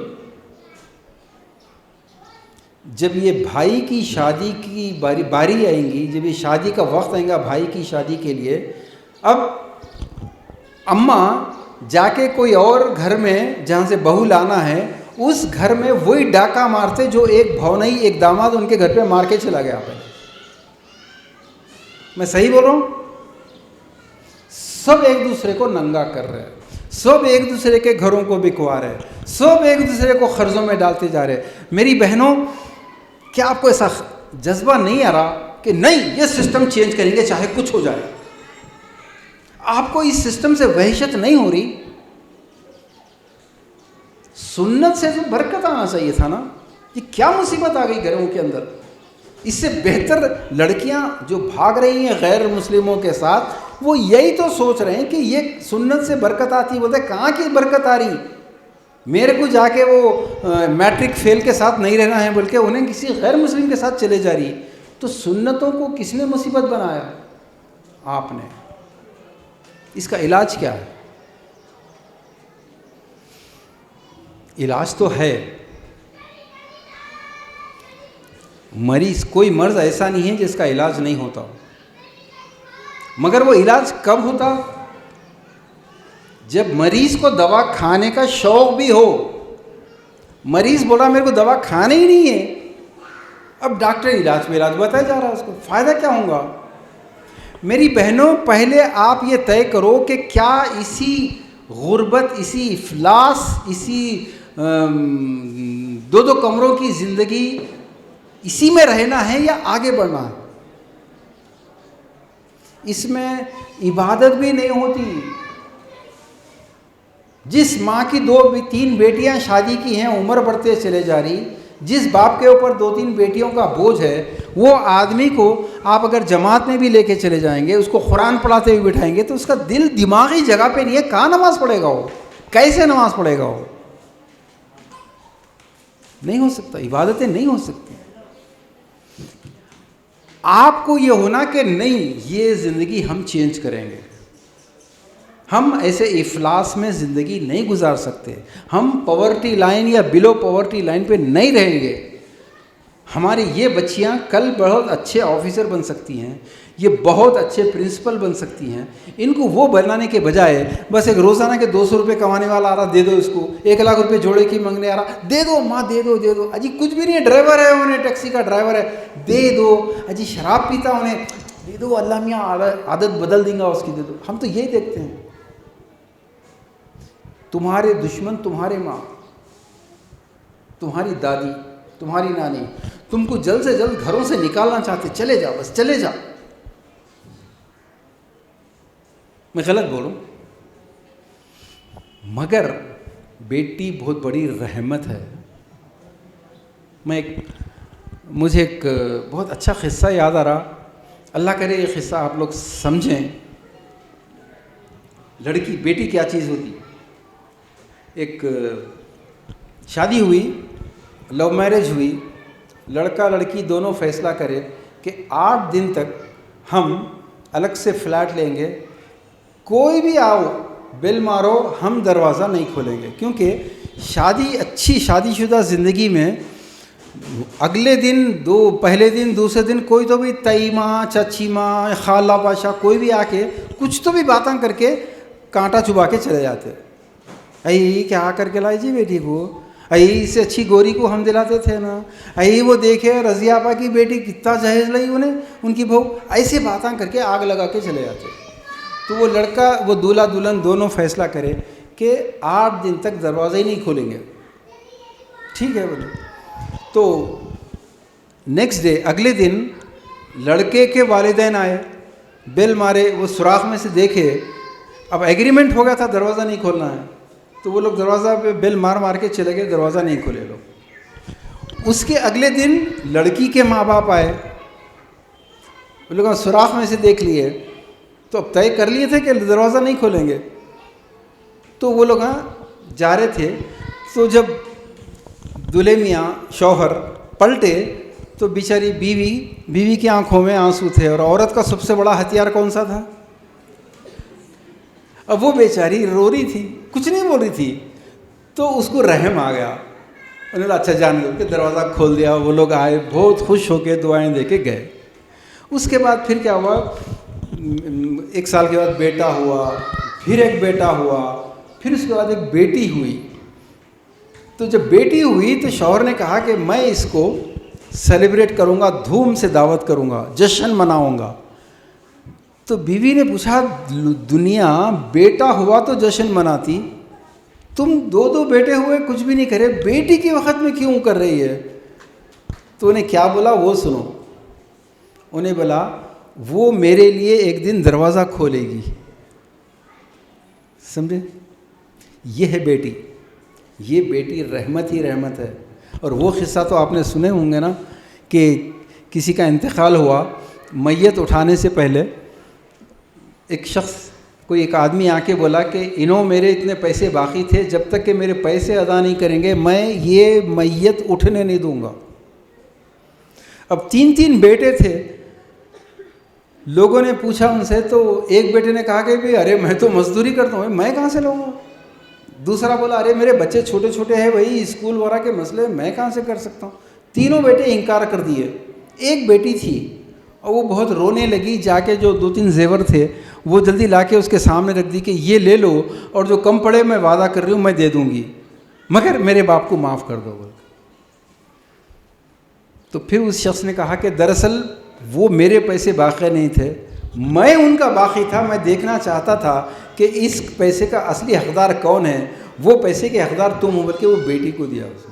جب یہ بھائی کی شادی کی باری آئیں گی، جب یہ شادی کا وقت آئے گا بھائی کی شادی کے لیے، اب اماں جا کے کوئی اور گھر میں جہاں سے بہو لانا ہے، اس گھر میں وہی ڈاکہ مارتے جو ایک بھونئی، ایک داماد ان کے گھر پہ مار کے چلا گیا۔ پہلے میں صحیح بول رہا ہوں؟ سب ایک دوسرے کو ننگا کر رہے ہیں، سب ایک دوسرے کے گھروں کو بکوا رہے ہیں، سب ایک دوسرے کو قرضوں میں ڈالتے جا رہے۔ میری بہنوں، کیا آپ کو ایسا جذبہ نہیں آ رہا کہ نہیں یہ سسٹم چینج کریں گے چاہے کچھ ہو جائے؟ آپ کو اس سسٹم سے وحشت نہیں ہو رہی؟ سنت سے تو برکت آنا چاہیے تھا نا، یہ کیا مصیبت آ گئی گھروں کے اندر؟ اس سے بہتر لڑکیاں جو بھاگ رہی ہیں غیر مسلموں کے ساتھ، وہ یہی تو سوچ رہے ہیں کہ یہ سنت سے برکت آتی، بولتے کہاں کی برکت آ رہی؟ میرے کو جا کے وہ میٹرک فیل کے ساتھ نہیں رہنا ہے بلکہ انہیں کسی غیر مسلم کے ساتھ چلے جا رہی۔ تو سنتوں کو کس نے مصیبت بنایا؟ آپ نے۔ اس کا علاج کیا ہے؟ علاج تو ہے، مریض، کوئی مرض ایسا نہیں ہے جس کا علاج نہیں ہوتا۔ مگر وہ علاج کب ہوتا؟ جب مریض کو دوا کھانے کا شوق بھی ہو. مریض بولا میرے کو دوا کھانا ہی نہیں ہے, اب ڈاکٹر علاج بتایا جا رہا ہے, اس کو فائدہ کیا ہوگا؟ میری بہنوں, پہلے آپ یہ طے کرو کہ کیا اسی غربت, اسی افلاس, اسی دو کمروں کی زندگی اسی میں رہنا ہے یا آگے بڑھنا ہے؟ اس میں عبادت بھی نہیں ہوتی. جس ماں کی 2-3 بیٹیاں شادی کی ہیں, عمر بڑھتے چلے جا رہی, جس باپ کے اوپر 2-3 بیٹیوں کا بوجھ ہے, وہ آدمی کو آپ اگر جماعت میں بھی لے کے چلے جائیں گے, اس کو قرآن پڑھاتے ہوئے بٹھائیں گے, تو اس کا دل دماغی جگہ پہ نہیں ہے. کہاں نماز پڑھے گا وہ؟ کیسے نماز پڑھے گا وہ؟ نہیں ہو سکتا, عبادتیں نہیں ہو سکتی. آپ کو یہ ہونا کہ نہیں, یہ زندگی ہم چینج کریں گے, ہم ایسے افلاس میں زندگی نہیں گزار سکتے, ہم پاورٹی لائن یا بلو پاورٹی لائن پہ نہیں رہیں گے. ہماری یہ بچیاں کل بہت اچھے آفیسر بن سکتی ہیں, یہ بہت اچھے پرنسپل بن سکتی ہیں. ان کو وہ بنانے کے بجائے بس ایک روزانہ کے 200 روپے کمانے والا آ رہا, دے دو اس کو. 1 لاکھ روپے جوڑے کی منگنے آ رہا, دے دو ماں, دے دو دے دو. اجی کچھ بھی نہیں ہے, ڈرائیور ہے, انہیں ٹیکسی کا ڈرائیور ہے, دے دو. اجی شراب پیتا, انہیں دے دو, اللہ میاں عادت بدل دیں گا اس کی, دے دو. ہم تو یہی دیکھتے ہیں. تمہارے دشمن تمہارے ماں, تمہاری دادی, تمہاری نانی تم کو جلد سے جلد گھروں سے نکالنا چاہتے, چلے جا بس چلے جا. میں غلط بولوں؟ مگر بیٹی بہت بڑی رحمت ہے. مجھے ایک بہت اچھا قصہ یاد آ رہا, اللہ کرے یہ قصہ آپ لوگ سمجھیں. لڑکی بیٹی کیا چیز ہوتی. ایک شادی ہوئی, لو میرج ہوئی, لڑکا لڑکی دونوں فیصلہ کرے کہ 8 دن تک ہم الگ سے فلیٹ لیں گے, کوئی بھی آؤ بیل مارو, ہم دروازہ نہیں کھولیں گے. کیونکہ اچھی شادی شدہ زندگی میں اگلے دن پہلے دن دوسرے دن کوئی تو بھی تئی ماں, چچی ماں, خالہ بادشاہ کوئی بھی آ کے کچھ تو بھی باتاں کر کے کانٹا چبا کے چلے جاتے. ائی کیا کر کے لائی جی بیٹی کو, ائی اس سے اچھی گوری کو ہم دلاتے تھے نا, ائی وہ دیکھے رضی آپا کی بیٹی کتنا جہیز لائی انہیں, ان کی بہو, ایسے باتاں کر کے آگ لگا کے چلے جاتے. تو وہ لڑکا, وہ دولہا دلہن دونوں فیصلہ کرے کہ 8 دن تک دروازہ ہی نہیں کھولیں گے. ٹھیک ہے بولے. تو نیکسٹ ڈے, اگلے دن لڑکے کے والدین آئے, بیل مارے, وہ سوراخ میں سے دیکھے, اب ایگریمنٹ ہو گیا تھا دروازہ نہیں کھولنا ہے, تو وہ لوگ دروازہ پہ بیل مار کے چلے گئے, دروازہ نہیں کھولے لوگ. اس کے اگلے دن لڑکی کے ماں باپ آئے, وہ لوگ سوراخ میں سے دیکھ لیے, تو اب طے کر لیے تھے کہ دروازہ نہیں کھولیں گے. تو وہ لوگ جا رہے تھے, تو جب دلہے میاں شوہر پلٹے تو بیچاری بیوی کی آنکھوں میں آنسو تھے. اور عورت کا سب سے بڑا ہتھیار کون سا تھا؟ اب وہ بیچاری رو رہی تھی, کچھ نہیں بول رہی تھی. تو اس کو رحم آ گیا, انہوں نے اچھا جان لو کہ دروازہ کھول دیا. وہ لوگ آئے, بہت خوش ہو کے دعائیں دے کے گئے. اس کے بعد پھر کیا ہوا, 1 سال کے بعد بیٹا ہوا, پھر ایک بیٹا ہوا, پھر اس کے بعد ایک بیٹی ہوئی. تو جب بیٹی ہوئی تو شوہر نے کہا کہ میں اس کو سیلیبریٹ کروں گا, دھوم سے دعوت کروں گا, جشن مناؤں گا. تو بیوی نے پوچھا, دنیا بیٹا ہوا تو جشن مناتی, تم 2 بیٹے ہوئے کچھ بھی نہیں کرے, بیٹی کے وقت میں کیوں کر رہی ہے؟ تو انہیں کیا بولا وہ سنو. انہیں بولا وہ میرے لیے ایک دن دروازہ کھولے گی. سمجھے؟ یہ ہے بیٹی, یہ بیٹی رحمت ہی رحمت ہے. اور وہ قصہ تو آپ نے سنے ہوں گے نا, کہ کسی کا انتقال ہوا, میت اٹھانے سے پہلے ایک آدمی آ کے بولا کہ میرے اتنے پیسے باقی تھے, جب تک کہ میرے پیسے ادا نہیں کریں گے میں یہ میت اٹھنے نہیں دوں گا. اب 3 بیٹے تھے. لوگوں نے پوچھا ان سے, تو ایک بیٹے نے کہا کہ بھائی ارے میں تو مزدوری کرتا ہوں, میں کہاں سے لوں گا. دوسرا بولا ارے میرے بچے چھوٹے چھوٹے ہیں بھائی, اسکول وغیرہ کے مسئلے میں کہاں سے کر سکتا ہوں. 3 بیٹے انکار کر دیے. ایک بیٹی تھی, اور وہ بہت رونے لگی، جا کے جو 2-3 زیور تھے وہ جلدی لا کے اس کے سامنے رکھ دی کہ یہ لے لو، اور جو کم پڑے میں وعدہ کر رہی ہوں میں دے دوں گی، مگر میرے باپ کو معاف کر دو۔ تو پھر اس شخص نے کہا کہ دراصل وہ میرے پیسے باقی نہیں تھے، میں ان کا باقی تھا، میں دیکھنا چاہتا تھا کہ اس پیسے کا اصلی حقدار کون ہے، وہ پیسے کے حقدار تم ہو، بلکہ وہ بیٹی کو دیا اسے۔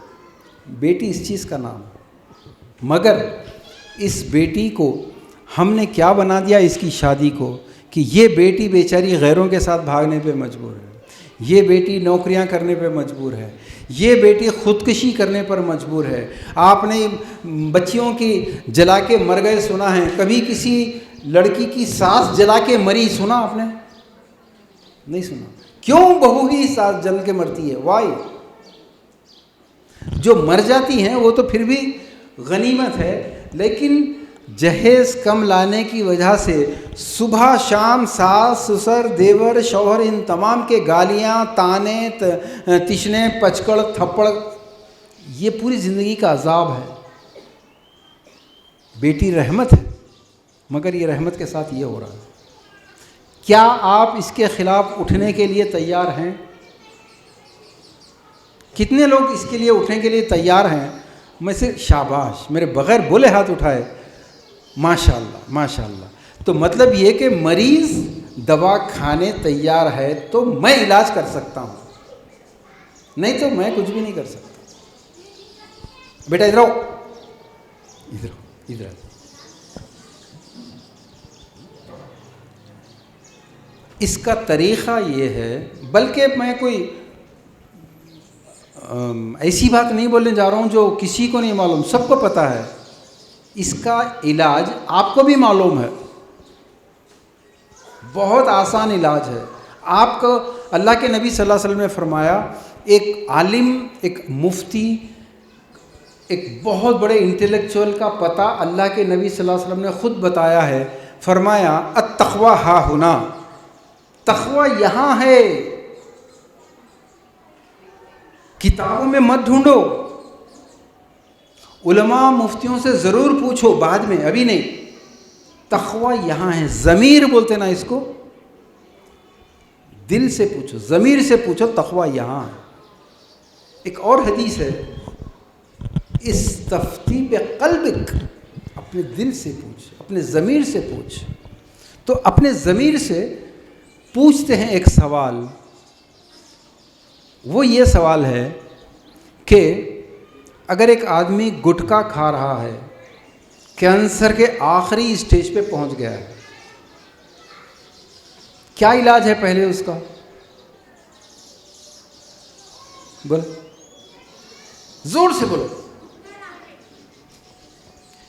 بیٹی اس چیز کا نام، مگر اس بیٹی کو ہم نے کیا بنا دیا اس کی شادی کو، کہ یہ بیٹی بیچاری غیروں کے ساتھ بھاگنے پہ مجبور ہے، یہ بیٹی نوکریاں کرنے پہ مجبور ہے، یہ بیٹی خودکشی کرنے پر مجبور ہے۔ آپ نے بچیوں کی جلا کے مر گئے سنا ہے، کبھی کسی لڑکی کی ساس جلا کے مری سنا آپ نے؟ نہیں سنا۔ کیوں بہو ہی ساس جل کے مرتی ہے؟ وائی؟ جو مر جاتی ہیں وہ تو پھر بھی غنیمت ہے، لیکن جہیز کم لانے کی وجہ سے صبح شام ساس سسر دیور شوہر ان تمام کے گالیاں تانے تشنے پچکڑ تھپڑ، یہ پوری زندگی کا عذاب ہے۔ بیٹی رحمت ہے، مگر یہ رحمت کے ساتھ یہ ہو رہا ہے۔ کیا آپ اس کے خلاف اٹھنے کے لیے تیار ہیں؟ کتنے لوگ اس کے لیے اٹھنے کے لیے تیار ہیں؟ میں سے شاباش، میرے بغیر بولے ہاتھ اٹھائے، ماشاء اللہ ماشاء اللہ۔ تو مطلب یہ کہ مریض دوا کھانے تیار ہے تو میں علاج کر سکتا ہوں، نہیں تو میں کچھ بھی نہیں کر سکتا۔ بیٹا ادھر آؤ، ادھر آؤ، ادھر آؤ۔ اس کا طریقہ یہ ہے، بلکہ میں کوئی ایسی بات نہیں بولنے جا رہا ہوں جو کسی کو نہیں معلوم، سب کو پتہ ہے۔ اس کا علاج آپ کو بھی معلوم ہے، بہت آسان علاج ہے۔ آپ کو اللہ کے نبی صلی اللہ علیہ وسلم نے فرمایا، ایک عالم، ایک مفتی، ایک بہت بڑے انٹلیکچوئل کا پتہ اللہ کے نبی صلی اللہ علیہ وسلم نے خود بتایا ہے، فرمایا التقوی ہا ہنا، تقوی یہاں ہے، کتابوں میں مت ڈھونڈو، علماء مفتیوں سے ضرور پوچھو، بعد میں، ابھی نہیں۔ تقوی یہاں ہے، ضمیر بولتے نا اس کو، دل سے پوچھو، ضمیر سے پوچھو، تقوی یہاں ہے۔ ایک اور حدیث ہے، استفتی بقلبک، اپنے دل سے پوچھ، اپنے ضمیر سے پوچھ۔ تو اپنے ضمیر سے پوچھتے ہیں ایک سوال، وہ یہ سوال ہے کہ اگر ایک آدمی گٹکا کھا رہا ہے، کینسر کے آخری اسٹیج پہ پہنچ گیا ہے، کیا علاج ہے پہلے اس کا؟ بولو، زور سے بولو۔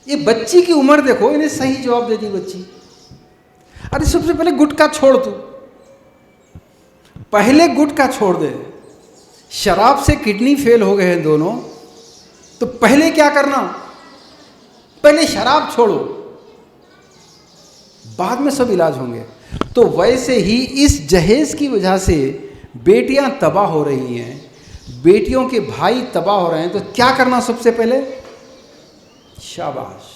یہ بچی کی عمر دیکھو، انہیں صحیح جواب دے دی بچی، ارے سب سے پہلے گٹکا چھوڑ، تو پہلے گٹکا چھوڑ دے۔ شراب سے کڈنی فیل ہو گئے ہیں دونوں، تو پہلے کیا کرنا؟ پہلے شراب چھوڑو، بعد میں سب علاج ہوں گے۔ تو ویسے ہی اس جہیز کی وجہ سے بیٹیاں تباہ ہو رہی ہیں، بیٹیوں کے بھائی تباہ ہو رہے ہیں، تو کیا کرنا سب سے پہلے؟ شاباش۔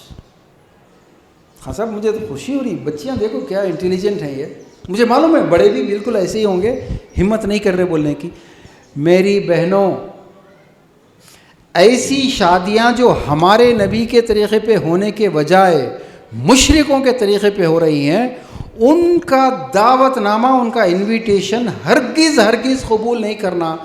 ہاں صاحب، مجھے تو خوشی ہو رہی، بچیاں دیکھو کیا انٹیلیجنٹ ہیں یہ، مجھے معلوم ہے بڑے بھی بالکل ایسے ہی ہوں گے، ہمت نہیں کر رہے بولنے کی۔ میری بہنوں، ایسی شادیاں جو ہمارے نبی کے طریقے پہ ہونے کے بجائے مشرکوں کے طریقے پہ ہو رہی ہیں، ان کا دعوت نامہ، ان کا انویٹیشن ہرگز ہرگز قبول نہیں کرنا۔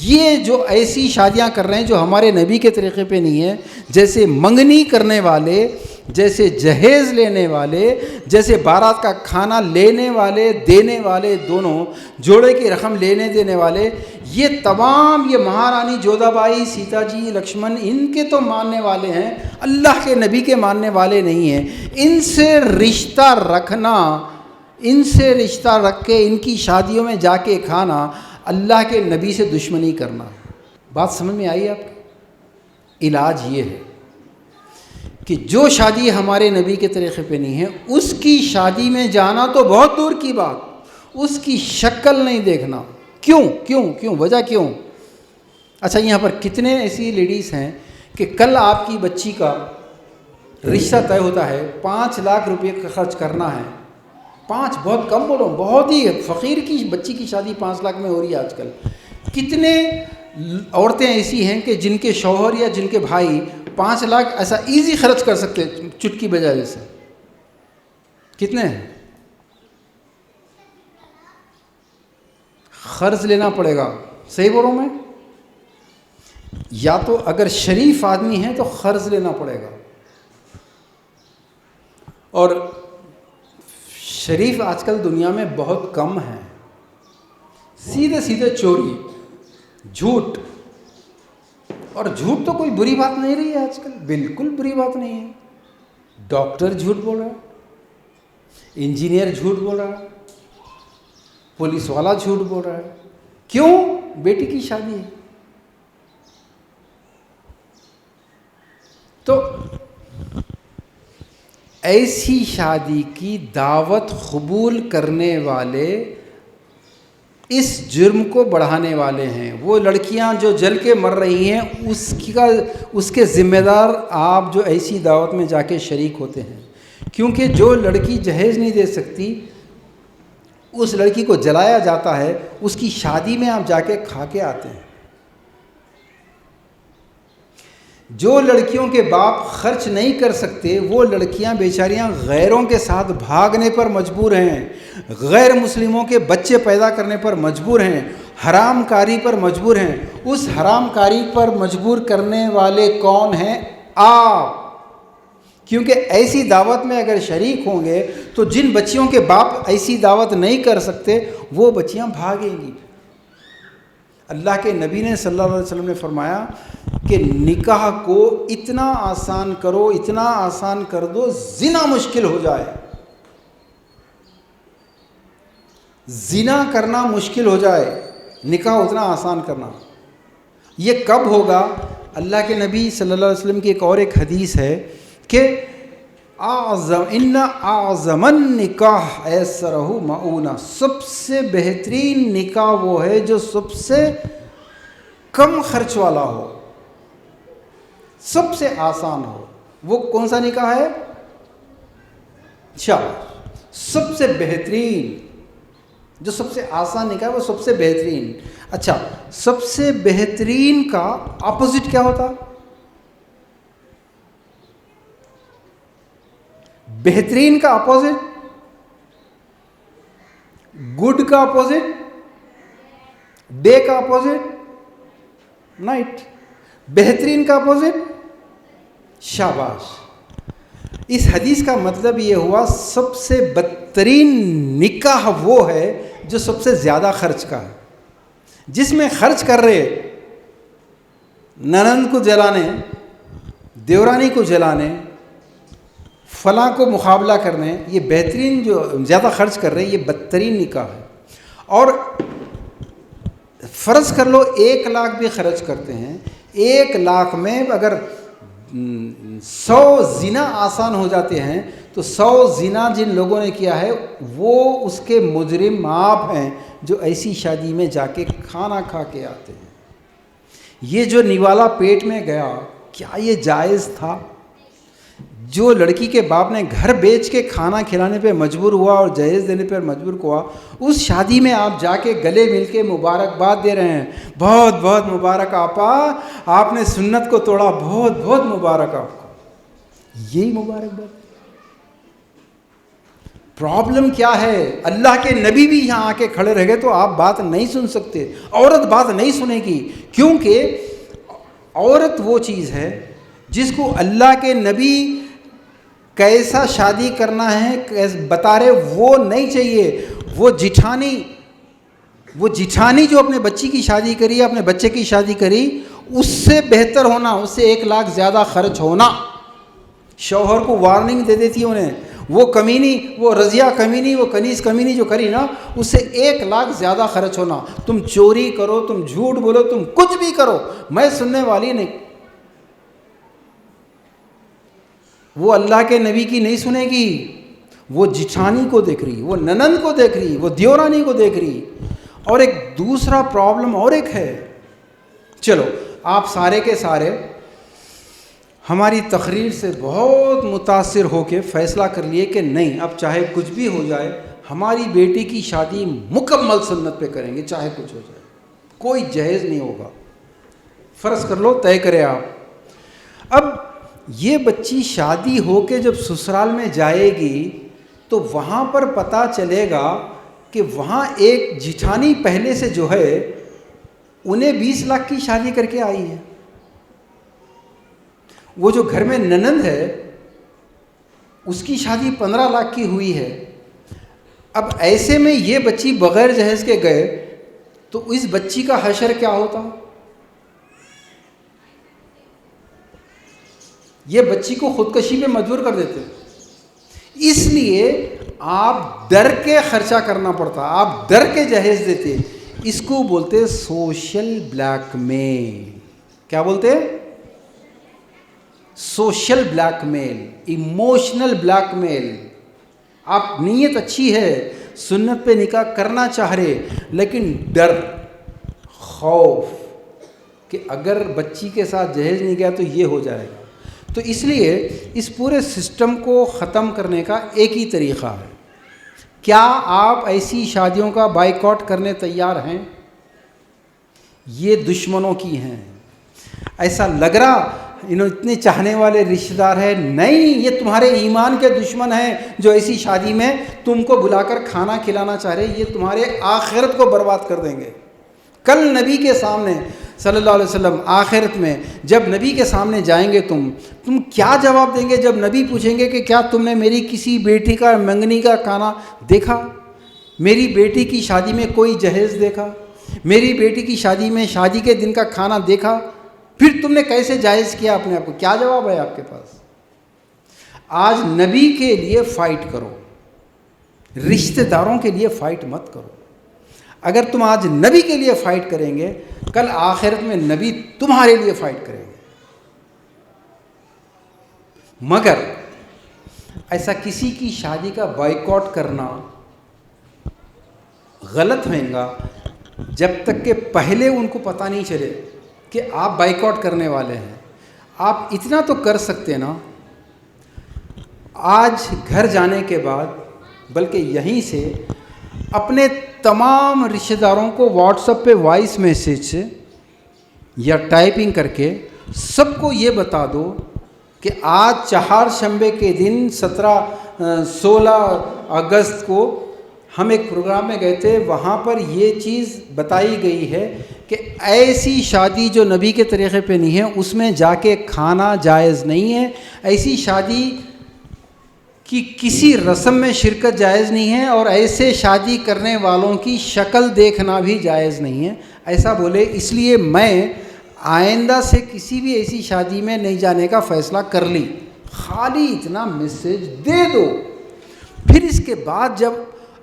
یہ جو ایسی شادیاں کر رہے ہیں جو ہمارے نبی کے طریقے پہ نہیں ہیں، جیسے منگنی کرنے والے، جیسے جہیز لینے والے، جیسے بارات کا کھانا لینے والے دینے والے، دونوں جوڑے کی رقم لینے دینے والے، یہ تمام یہ مہارانی جودھا بائی، سیتا جی، لکشمن، ان کے تو ماننے والے ہیں، اللہ کے نبی کے ماننے والے نہیں ہیں۔ ان سے رشتہ رکھنا، ان سے رشتہ رکھ کے ان کی شادیوں میں جا کے کھانا، اللہ کے نبی سے دشمنی کرنا۔ بات سمجھ میں آئی آپ کی؟ علاج یہ ہے کہ جو شادی ہمارے نبی کے طریقے پہ نہیں ہے، اس کی شادی میں جانا تو بہت دور کی بات، اس کی شکل نہیں دیکھنا۔ کیوں وجہ کیوں؟ اچھا، یہاں پر کتنے ایسی لیڈیز ہیں کہ کل آپ کی بچی کا رشتہ طے ہوتا ہے 5 لاکھ روپے کا خرچ کرنا ہے. 5 بہت کم بولو, بہت ہی فقیر کی بچی کی شادی 5 لاکھ میں ہو رہی ہے آج کل. کتنے عورتیں ایسی ہیں کہ جن کے شوہر یا جن کے بھائی 5 لاکھ ایسا ایزی خرچ کر سکتے چٹکی بجائے سے؟ کتنے ہیں؟ قرض لینا پڑے گا. صحیح بول رہا ہوں میں؟ یا تو اگر شریف آدمی ہے تو قرض لینا پڑے گا. اور شریف آج کل دنیا میں بہت کم ہیں. سیدھے سیدھے چوری, جھوٹ. اور جھوٹ تو کوئی بری بات نہیں رہی ہے آج کل, بالکل بری بات نہیں ہے. ڈاکٹر جھوٹ بول رہا ہے, انجینئر جھوٹ بول رہا ہے, پولیس والا جھوٹ بول رہا ہے. کیوں؟ بیٹی کی شادی ہے. تو ایسی شادی کی دعوت قبول کرنے والے اس جرم کو بڑھانے والے ہیں. وہ لڑکیاں جو جل کے مر رہی ہیں اس کے ذمہ دار آپ جو ایسی دعوت میں جا کے شریک ہوتے ہیں. کیونکہ جو لڑکی جہیز نہیں دے سکتی اس لڑکی کو جلایا جاتا ہے, اس کی شادی میں آپ جا کے کھا کے آتے ہیں. جو لڑکیوں کے باپ خرچ نہیں کر سکتے وہ لڑکیاں بیچاریاں غیروں کے ساتھ بھاگنے پر مجبور ہیں, غیر مسلموں کے بچے پیدا کرنے پر مجبور ہیں, حرام کاری پر مجبور ہیں. اس حرام کاری پر مجبور کرنے والے کون ہیں؟ آپ. کیونکہ ایسی دعوت میں اگر شریک ہوں گے تو جن بچیوں کے باپ ایسی دعوت نہیں کر سکتے وہ بچیاں بھاگیں گی. اللہ کے نبی نے صلی اللہ علیہ وسلم نے فرمایا کہ نکاح کو اتنا آسان کرو, اتنا آسان کر دو, زنا مشکل ہو جائے. زنا کرنا مشکل ہو جائے, نکاح اتنا آسان کرنا. یہ کب ہوگا؟ اللہ کے نبی صلی اللہ علیہ وسلم کی ایک حدیث ہے کہ ان اعظم النکاح ایسرہ معونہ, سب سے بہترین نکاح وہ ہے جو سب سے کم خرچ والا ہو, سب سے آسان ہو. وہ کون سا نکاح ہے؟ سب سے بہترین, جو سب سے آسان نکاح ہے وہ سب سے بہترین. اچھا, سب سے بہترین کا اپوزٹ کیا ہوتا؟ بہترین کا اپوزٹ, گڈ کا اپوزٹ, ڈے کا اپوزٹ نائٹ. بہترین کا اپوزٹ شاباش. اس حدیث کا مطلب یہ ہوا سب سے بدترین نکاح وہ ہے جو سب سے زیادہ خرچ کا ہے, جس میں خرچ کر رہے ننند کو جلانے, دیورانی کو جلانے, فلاں کو مقابلہ کرنے, یہ بہترین جو زیادہ خرچ کر رہے ہیں یہ بدترین نکاح ہے. اور فرض کر لو 1 لاکھ بھی خرچ کرتے ہیں, 1 لاکھ میں اگر 100 زنا آسان ہو جاتے ہیں تو 100 زنا جن لوگوں نے کیا ہے وہ اس کے مجرم آپ ہیں جو ایسی شادی میں جا کے کھانا کھا کے آتے ہیں. یہ جو نوالا پیٹ میں گیا, کیا یہ جائز تھا؟ جو لڑکی کے باپ نے گھر بیچ کے کھانا کھلانے پہ مجبور ہوا اور جہیز دینے پر مجبور ہوا, اس شادی میں آپ جا کے گلے مل کے مبارکباد دے رہے ہیں, بہت بہت مبارک آپا, آپ نے سنت کو توڑا, بہت بہت مبارک آپ کو. یہی مبارکباد. پرابلم کیا ہے؟ اللہ کے نبی بھی یہاں آ کے کھڑے رہ گئے تو آپ بات نہیں سن سکتے, عورت بات نہیں سنے گی. کیونکہ عورت وہ چیز ہے جس کو اللہ کے نبی کیسا شادی کرنا ہے بتا رہے, وہ نہیں چاہیے. وہ جٹھانی جو اپنے بچی کی شادی کری, اپنے بچے کی شادی کری, اس سے بہتر ہونا, اس سے 1 لاکھ زیادہ خرچ ہونا. شوہر کو وارننگ دے دیتی ہے انہیں, وہ کمینی, وہ رضیہ کمینی, وہ کنیز کمینی جو کری نا, اس سے 1 لاکھ زیادہ خرچ ہونا. تم چوری کرو, تم جھوٹ بولو, تم کچھ بھی کرو, میں سننے والی نہیں. وہ اللہ کے نبی کی نہیں سنے گی, وہ جٹھانی کو دیکھ رہی, وہ ننند کو دیکھ رہی, وہ دیورانی کو دیکھ رہی. اور ایک دوسرا پرابلم اور ایک ہے. چلو آپ سارے کے سارے ہماری تقریر سے بہت متاثر ہو کے فیصلہ کر لیے کہ نہیں، اب چاہے کچھ بھی ہو جائے ہماری بیٹی کی شادی مکمل سنت پہ کریں گے، چاہے کچھ ہو جائے، کوئی جہیز نہیں ہوگا۔ فرض کر لو، طے کرے آپ۔ اب یہ بچی شادی ہو کے جب سسرال میں جائے گی تو وہاں پر پتہ چلے گا کہ وہاں ایک جٹھانی پہلے سے جو ہے انہیں 20 لاکھ کی شادی کر کے آئی ہے، وہ جو گھر میں ننند ہے اس کی شادی 15 لاکھ کی ہوئی ہے۔ اب ایسے میں یہ بچی بغیر جہیز کے گئے تو اس بچی کا حشر کیا ہوتا؟ یہ بچی کو خودکشی پہ مجبور کر دیتے۔ اس لیے آپ ڈر کے خرچہ کرنا پڑتا، آپ ڈر کے جہیز دیتے۔ اس کو بولتے سوشل بلیک میل۔ کیا بولتے؟ سوشل بلیک میل، ایموشنل بلیک میل۔ آپ نیت اچھی ہے، سنت پہ نکاح کرنا چاہ رہے، لیکن ڈر، خوف کہ اگر بچی کے ساتھ جہیز نہیں گیا تو یہ ہو جائے گا۔ تو اس لیے اس پورے سسٹم کو ختم کرنے کا ایک ہی طریقہ ہے۔ کیا آپ ایسی شادیوں کا بائیکاٹ کرنے تیار ہیں؟ یہ دشمنوں کی ہیں۔ ایسا لگ رہا اتنے چاہنے والے رشتہ دار ہیں، نہیں، یہ تمہارے ایمان کے دشمن ہیں جو ایسی شادی میں تم کو بلا کر کھانا کھلانا چاہ رہے، یہ تمہارے آخرت کو برباد کر دیں گے۔ کل نبی کے سامنے صلی اللہ علیہ وسلم آخرت میں جب نبی کے سامنے جائیں گے تم کیا جواب دیں گے؟ جب نبی پوچھیں گے کہ کیا تم نے میری کسی بیٹی کا منگنی کا کھانا دیکھا؟ میری بیٹی کی شادی میں کوئی جہیز دیکھا؟ میری بیٹی کی شادی میں شادی کے دن کا کھانا دیکھا؟ پھر تم نے کیسے جائز کیا اپنے آپ کو؟ کیا جواب ہے آپ کے پاس؟ آج نبی کے لیے فائٹ کرو، رشتہ داروں کے لیے فائٹ مت کرو۔ اگر تم آج نبی کے لیے فائٹ کریں گے، کل آخرت میں نبی تمہارے لیے فائٹ کریں گے۔ مگر ایسا کسی کی شادی کا بائیکاٹ کرنا غلط ہوئے گا جب تک کہ پہلے ان کو پتہ نہیں چلے کہ آپ بائیکاٹ کرنے والے ہیں۔ آپ اتنا تو کر سکتے نا، آج گھر جانے کے بعد بلکہ یہیں سے اپنے تمام رشتہ داروں کو واٹس ایپ پہ وائس میسیج سے یا ٹائپنگ کر کے سب کو یہ بتا دو کہ آج چہارشنبے کے دن 16 اگست کو ہم ایک پروگرام میں گئے تھے، وہاں پر یہ چیز بتائی گئی ہے کہ ایسی شادی جو نبی کے طریقے پہ نہیں ہے اس میں جا کے کھانا جائز نہیں ہے، ایسی شادی کی کسی رسم میں شرکت جائز نہیں ہے، اور ایسے شادی کرنے والوں کی شکل دیکھنا بھی جائز نہیں ہے، ایسا بولے۔ اس لیے میں آئندہ سے کسی بھی ایسی شادی میں نہیں جانے کا فیصلہ کر لی۔ خالی اتنا میسیج دے دو، پھر اس کے بعد جب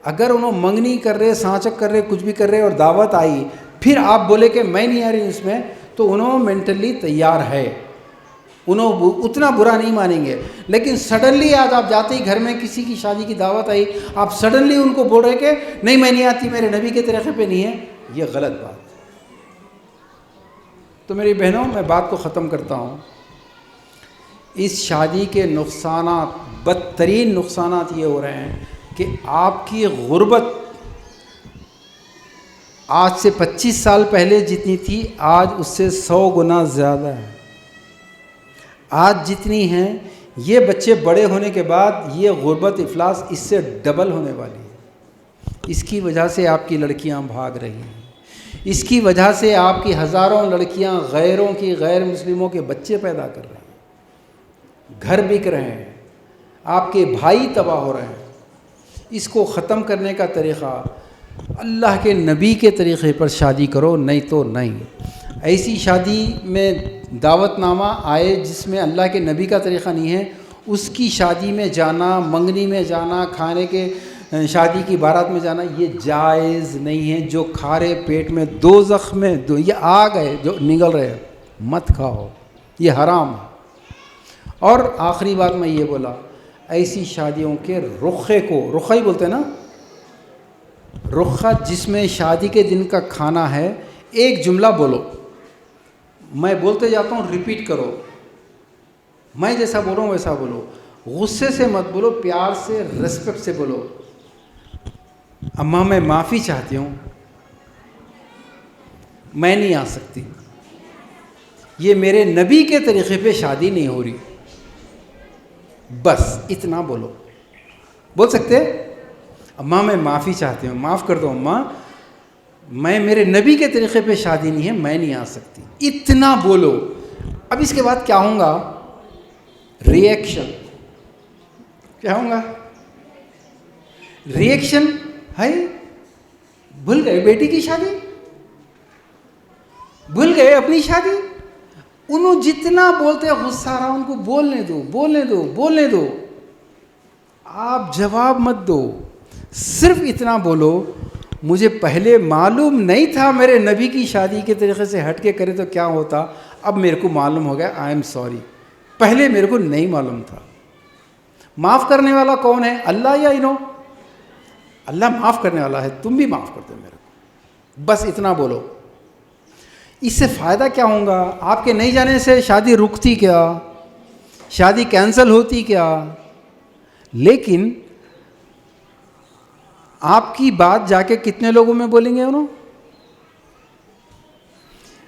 اگر انہوں منگنی کر رہے، سانچک کر رہے، کچھ بھی کر رہے اور دعوت آئی، پھر آپ بولے کہ میں نہیں آ رہی اس میں، تو انہوں مینٹلی تیار ہے، انہوں اتنا برا نہیں مانیں گے۔ لیکن سڈنلی آج آپ جاتے ہی گھر میں کسی کی شادی کی دعوت آئی، آپ سڈنلی ان کو بول رہے کہ نہیں میں نہیں آتی، میرے نبی کے طریقے پہ نہیں ہے، یہ غلط بات۔ تو میری بہنوں، میں بات کو ختم کرتا ہوں۔ اس شادی کے نقصانات، بدترین نقصانات یہ ہو رہے ہیں کہ آپ کی غربت آج سے 25 سال پہلے جتنی تھی آج اس سے 100 گنا زیادہ ہے۔ آج جتنی ہیں، یہ بچے بڑے ہونے کے بعد یہ غربت افلاس اس سے ڈبل ہونے والی ہے۔ اس کی وجہ سے آپ کی لڑکیاں بھاگ رہی ہیں، اس کی وجہ سے آپ کی ہزاروں لڑکیاں غیروں کی، غیر مسلموں کے بچے پیدا کر رہے ہیں، گھر بک رہے ہیں، آپ کے بھائی تباہ ہو رہے ہیں۔ اس کو ختم کرنے کا طریقہ اللہ کے نبی کے طریقے پر شادی کرو، نہیں تو نہیں۔ ایسی شادی میں دعوت نامہ آئے جس میں اللہ کے نبی کا طریقہ نہیں ہے، اس کی شادی میں جانا، منگنی میں جانا، کھانے کے شادی کی بارات میں جانا، یہ جائز نہیں ہے۔ جو کھارے پیٹ میں دوزخ میں یہ آگ ہے جو نگل رہے ہیں، مت کھاؤ، یہ حرام ہے۔ اور آخری بات میں یہ بولا، ایسی شادیوں کے رخے کو، رخہ ہی بولتے ہیں نا، رخہ جس میں شادی کے دن کا کھانا ہے، ایک جملہ بولو، میں بولتے جاتا ہوں، ریپیٹ کرو، میں جیسا بول رہا ہوں ویسا بولو، غصے سے مت بولو، پیار سے ریسپیکٹ سے بولو. اماں میں معافی چاہتی ہوں، میں نہیں آ سکتی، یہ میرے نبی کے طریقے پہ شادی نہیں ہو رہی. بس اتنا بولو. بول سکتے اماں میں معافی چاہتی ہوں، معاف کر دو اماں، میں میرے نبی کے طریقے پہ شادی نہیں ہے، میں نہیں آ سکتی. اتنا بولو. اب اس کے بعد کیا ہوں گا؟ ری ایکشن. کیا ہوں گا؟ ری ایکشن. ہے بھول گئے بیٹی کی شادی، بھول گئے اپنی شادی. انہوں جتنا بولتے غصہ آ رہا ان کو بولنے دو، بولنے دو، بولنے دو. آپ جواب مت دو، صرف اتنا بولو مجھے پہلے معلوم نہیں تھا میرے نبی کی شادی کے طریقے سے ہٹ کے کرے تو کیا ہوتا، اب میرے کو معلوم ہو گیا، آئی ایم سوری، پہلے میرے کو نہیں معلوم تھا. معاف کرنے والا کون ہے؟ اللہ یا انہوں؟ اللہ معاف کرنے والا ہے، تم بھی معاف کر دو میرے کو. بس اتنا بولو. اس سے فائدہ کیا ہوگا؟ آپ کے نہیں جانے سے شادی رکتی کیا، شادی کینسل ہوتی کیا، لیکن آپ کی بات جا کے کتنے لوگوں میں بولیں گے؟ انہوں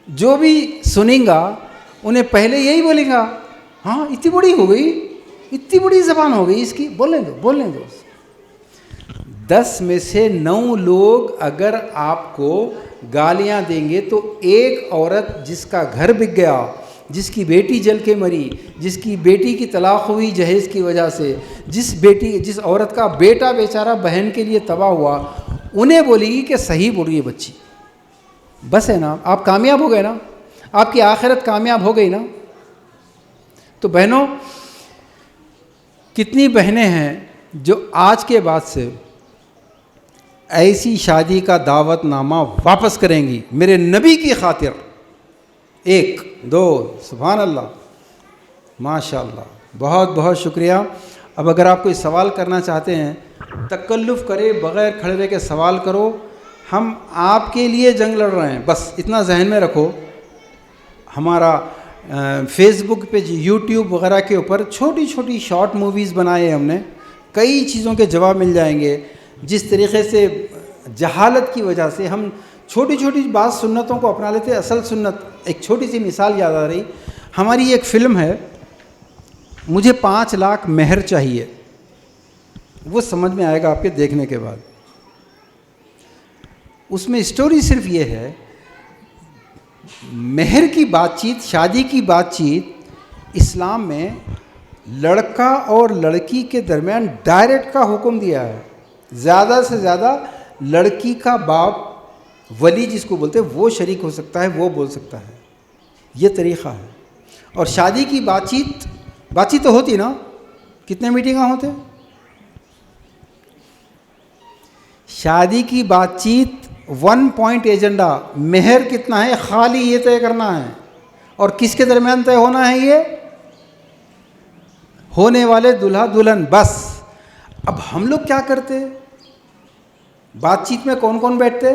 جو بھی سنیں گا انہیں پہلے یہی بولیں گا، ہاں اتنی بڑی ہو گئی، اتنی بڑی زبان ہو گئی اس کی، بولنے دو، بولنے دو. 10 میں سے 9 لوگ اگر آپ کو گالیاں دیں گے تو ایک عورت جس کا گھر بک گیا، جس کی بیٹی جل کے مری، جس کی بیٹی کی طلاق ہوئی جہیز کی وجہ سے، جس عورت کا بیٹا بیچارہ بہن کے لیے تباہ ہوا، انہیں بولے گی کہ صحیح بول رہی ہے بچی. بس ہے نا، آپ کامیاب ہو گئے نا، آپ کی آخرت کامیاب ہو گئی نا. تو بہنوں، کتنی بہنیں ہیں جو آج کے بعد سے ایسی شادی کا دعوت نامہ واپس کریں گی میرے نبی کی خاطر؟ 1 2 سبحان اللہ، ماشاء اللہ، بہت بہت شکریہ. اب اگر آپ کوئی سوال کرنا چاہتے ہیں، تکلف کرے بغیر کھڑے رہ کے سوال کرو. ہم آپ کے لیے جنگ لڑ رہے ہیں، بس اتنا ذہن میں رکھو. ہمارا فیس بک پہ، یوٹیوب وغیرہ کے اوپر چھوٹی چھوٹی شارٹ موویز بنائے ہم نے، کئی چیزوں کے جواب مل جائیں گے. جس طریقے سے جہالت کی وجہ سے ہم چھوٹی چھوٹی بعض سنتوں کو اپنا لیتے، اصل سنت. ایک چھوٹی سی مثال یاد آ رہی، ہماری ایک فلم ہے مجھے 5 لاکھ مہر چاہیے، وہ سمجھ میں آئے گا آپ کے دیکھنے کے بعد. اس میں اسٹوری صرف یہ ہے، مہر کی بات چیت، شادی کی بات چیت اسلام میں لڑکا اور لڑکی کے درمیان ڈائریکٹ کا حکم دیا ہے. زیادہ سے زیادہ لڑکی کا باپ، ولی جس کو بولتے ہیں، وہ شریک ہو سکتا ہے، وہ بول سکتا ہے. یہ طریقہ ہے. اور شادی کی بات چیت تو ہوتی نا، کتنے میٹنگاں ہوتے؟ شادی کی بات چیت 1 پوائنٹ ایجنڈا، مہر کتنا ہے خالی یہ طے کرنا ہے. اور کس کے درمیان طے ہونا ہے؟ یہ ہونے والے دلہا دلہن. بس اب ہم لوگ کیا کرتے؟ بات چیت میں کون کون بیٹھتے؟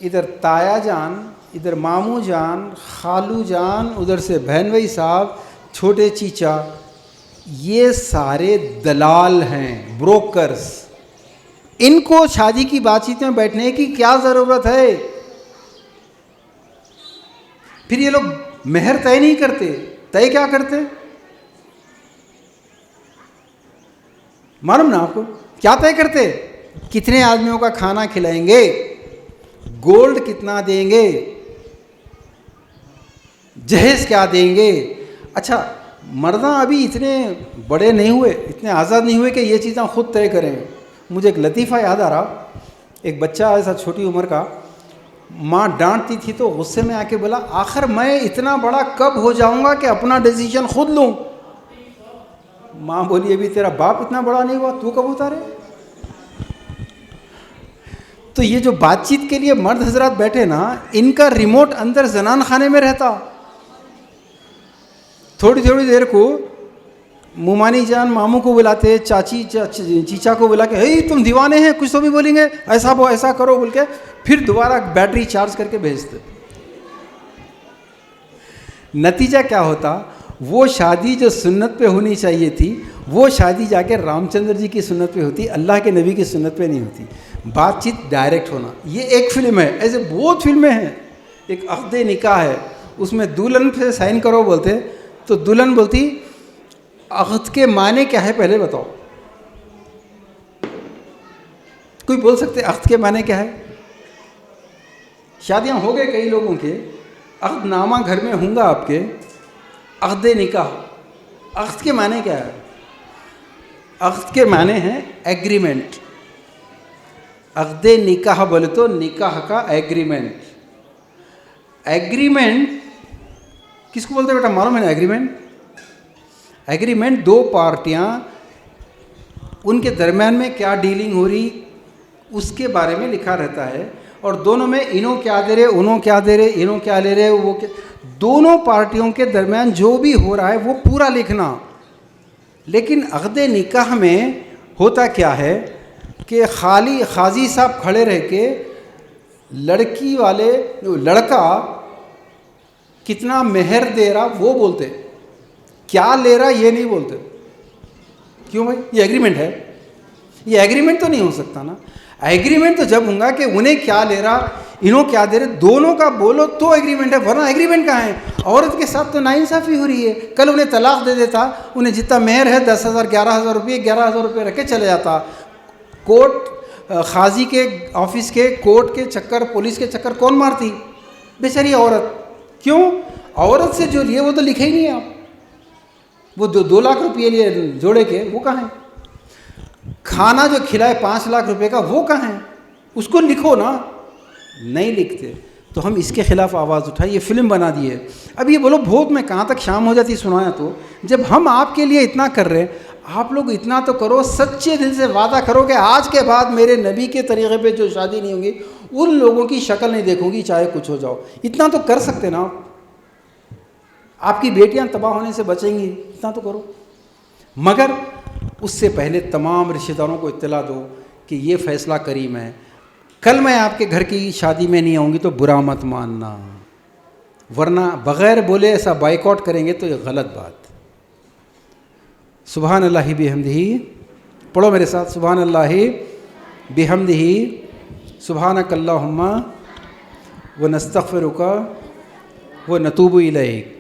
ادھر تایا جان، ادھر ماموں جان، خالو جان، ادھر سے بہن بھائی صاحب، چھوٹے چیچا. یہ سارے دلال ہیں، بروکرز. ان کو شادی کی بات چیت میں بیٹھنے کی کیا ضرورت ہے؟ پھر یہ لوگ مہر طے نہیں کرتے، طے کیا کرتے؟ معلوم نا آپ کو کیا طے کرتے؟ کتنے آدمیوں کا کھانا کھلائیں گے، گولڈ کتنا دیں گے، جہیز کیا دیں گے. اچھا، مرداں ابھی اتنے بڑے نہیں ہوئے، اتنے آزاد نہیں ہوئے کہ یہ چیزیں خود طے کریں. مجھے ایک لطیفہ یاد آ رہا، ایک بچہ ایسا چھوٹی عمر کا، ماں ڈانٹتی تھی تو غصے میں آ کے بولا، آخر میں اتنا بڑا کب ہو جاؤں گا کہ اپنا ڈیسیژن خود لوں؟ ماں بولی، ابھی تیرا باپ اتنا بڑا نہیں ہوا، تو کب اتارے؟ تو یہ جو بات چیت کے لیے مرد حضرات بیٹھے نا، ان کا ریموٹ اندر زنان خانے میں رہتا. تھوڑی تھوڑی دیر کو مومانی جان ماموں کو بلاتے، چاچی چیچا کو بلا کے، ہے تم دیوانے ہیں، کچھ تو بھی بولیں گے، ایسا ایسا کرو بول کے، پھر دوبارہ بیٹری چارج کر کے بھیجتے. نتیجہ کیا ہوتا؟ وہ شادی جو سنت پہ ہونی چاہیے تھی وہ شادی جا کے رام چندر جی کی سنت پہ ہوتی، اللہ کے نبی کی سنت پہ نہیں ہوتی. بات چیت ڈائریکٹ ہونا. یہ ایک فلم ہے، ایسے بہت فلمیں ہیں. ایک عقد نکاح ہے، اس میں دلہن سے سائن کرو بولتے تو دلہن بولتی عقد کے معنی کیا ہے پہلے بتاؤ. کوئی بول سکتے عقد کے معنی کیا ہے؟ شادیاں ہو گئے کئی لوگوں کے، عقد نامہ گھر میں ہوں گا آپ کے، عقد نکاح. عقد کے معنی کیا ہے؟ عقد کے معنی ہیں ایگریمنٹ. عقد نکاح بولے تو نکاح کا ایگریمنٹ. ایگریمنٹ کس کو بولتے ہیں بیٹا معلوم ہے نا؟ ایگریمنٹ دو پارٹیاں، ان کے درمیان میں کیا ڈیلنگ ہو رہی اس کے بارے میں لکھا رہتا ہے، اور دونوں میں انہوں کیا دے رہے، انہوں کیا دے رہے، انہوں کیا لے رہے، وہ دونوں پارٹیوں کے درمیان جو بھی ہو رہا ہے وہ پورا لکھنا. لیکن عقد نکاح میں ہوتا کیا ہے کہ خالی قاضی صاحب کھڑے رہ کے لڑکی والے لڑکا کتنا مہر دے رہا وہ بولتے، کیا لے رہا یہ نہیں بولتے. کیوں بھائی؟ یہ ایگریمنٹ ہے. یہ ایگریمنٹ تو نہیں ہو سکتا نا. ایگریمنٹ تو جب ہوں گا کہ انہیں کیا لے رہا انہوں کیا دے رہے دونوں کا بولو تو ایگریمنٹ ہے، ورنہ ایگریمنٹ کہاں ہے؟ عورت کے ساتھ تو ناانصافی ہو رہی ہے. کل انہیں طلاق دے دیتا، انہیں جتنا مہر ہے 10,000 11,000 روپئے 11,000 روپئے رکھ کے چلے جاتا. کورٹ قاضی کے آفس کے کورٹ کے چکر پولیس کے چکر کون مارتی؟ بیچاری عورت. کیوں؟ عورت سے جو لیے وہ تو لکھے ہی نہیں آپ. وہ 2 لاکھ روپئے لیے جوڑے کے وہ کہاں ہیں؟ کھانا جو کھلائے 5 لاکھ روپے کا وہ کہاں ہے؟ اس کو لکھو نا. نہیں لکھتے تو ہم اس کے خلاف آواز اٹھائیں. یہ فلم بنا دی ہے. اب یہ بولو بہت میں کہاں تک شام ہو جاتی سنایا تو. جب ہم آپ کے لیے اتنا کر رہے ہیں آپ لوگ اتنا تو کرو، سچے دل سے وعدہ کرو کہ آج کے بعد میرے نبی کے طریقے پہ جو شادی نہیں ہوگی ان لوگوں کی شکل نہیں دیکھوں گی چاہے کچھ ہو جاؤ. اتنا تو کر سکتے نا آپ کی بیٹیاں تباہ ہونے سے بچیں گی. اتنا تو کرو. مگر اس سے پہلے تمام رشتہ داروں کو اطلاع دو کہ یہ فیصلہ کریم ہے. کل میں آپ کے گھر کی شادی میں نہیں آؤں گی تو برا مت ماننا، ورنہ بغیر بولے ایسا بائیکاٹ کریں گے تو یہ غلط بات. سبحان اللہ بحمدہ. پڑھو میرے ساتھ، سبحان اللہ بحمدہ، سبحانک اللہم ونستغفرک ونتوب الیک.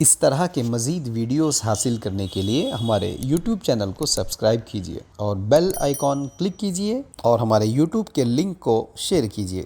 اس طرح کے مزید ویڈیوز حاصل کرنے کے لیے ہمارے YouTube چینل کو سبسکرائب کیجیے اور بیل آئیکن کلک کیجیے اور ہمارے YouTube کے لنک کو شیئر کیجیے.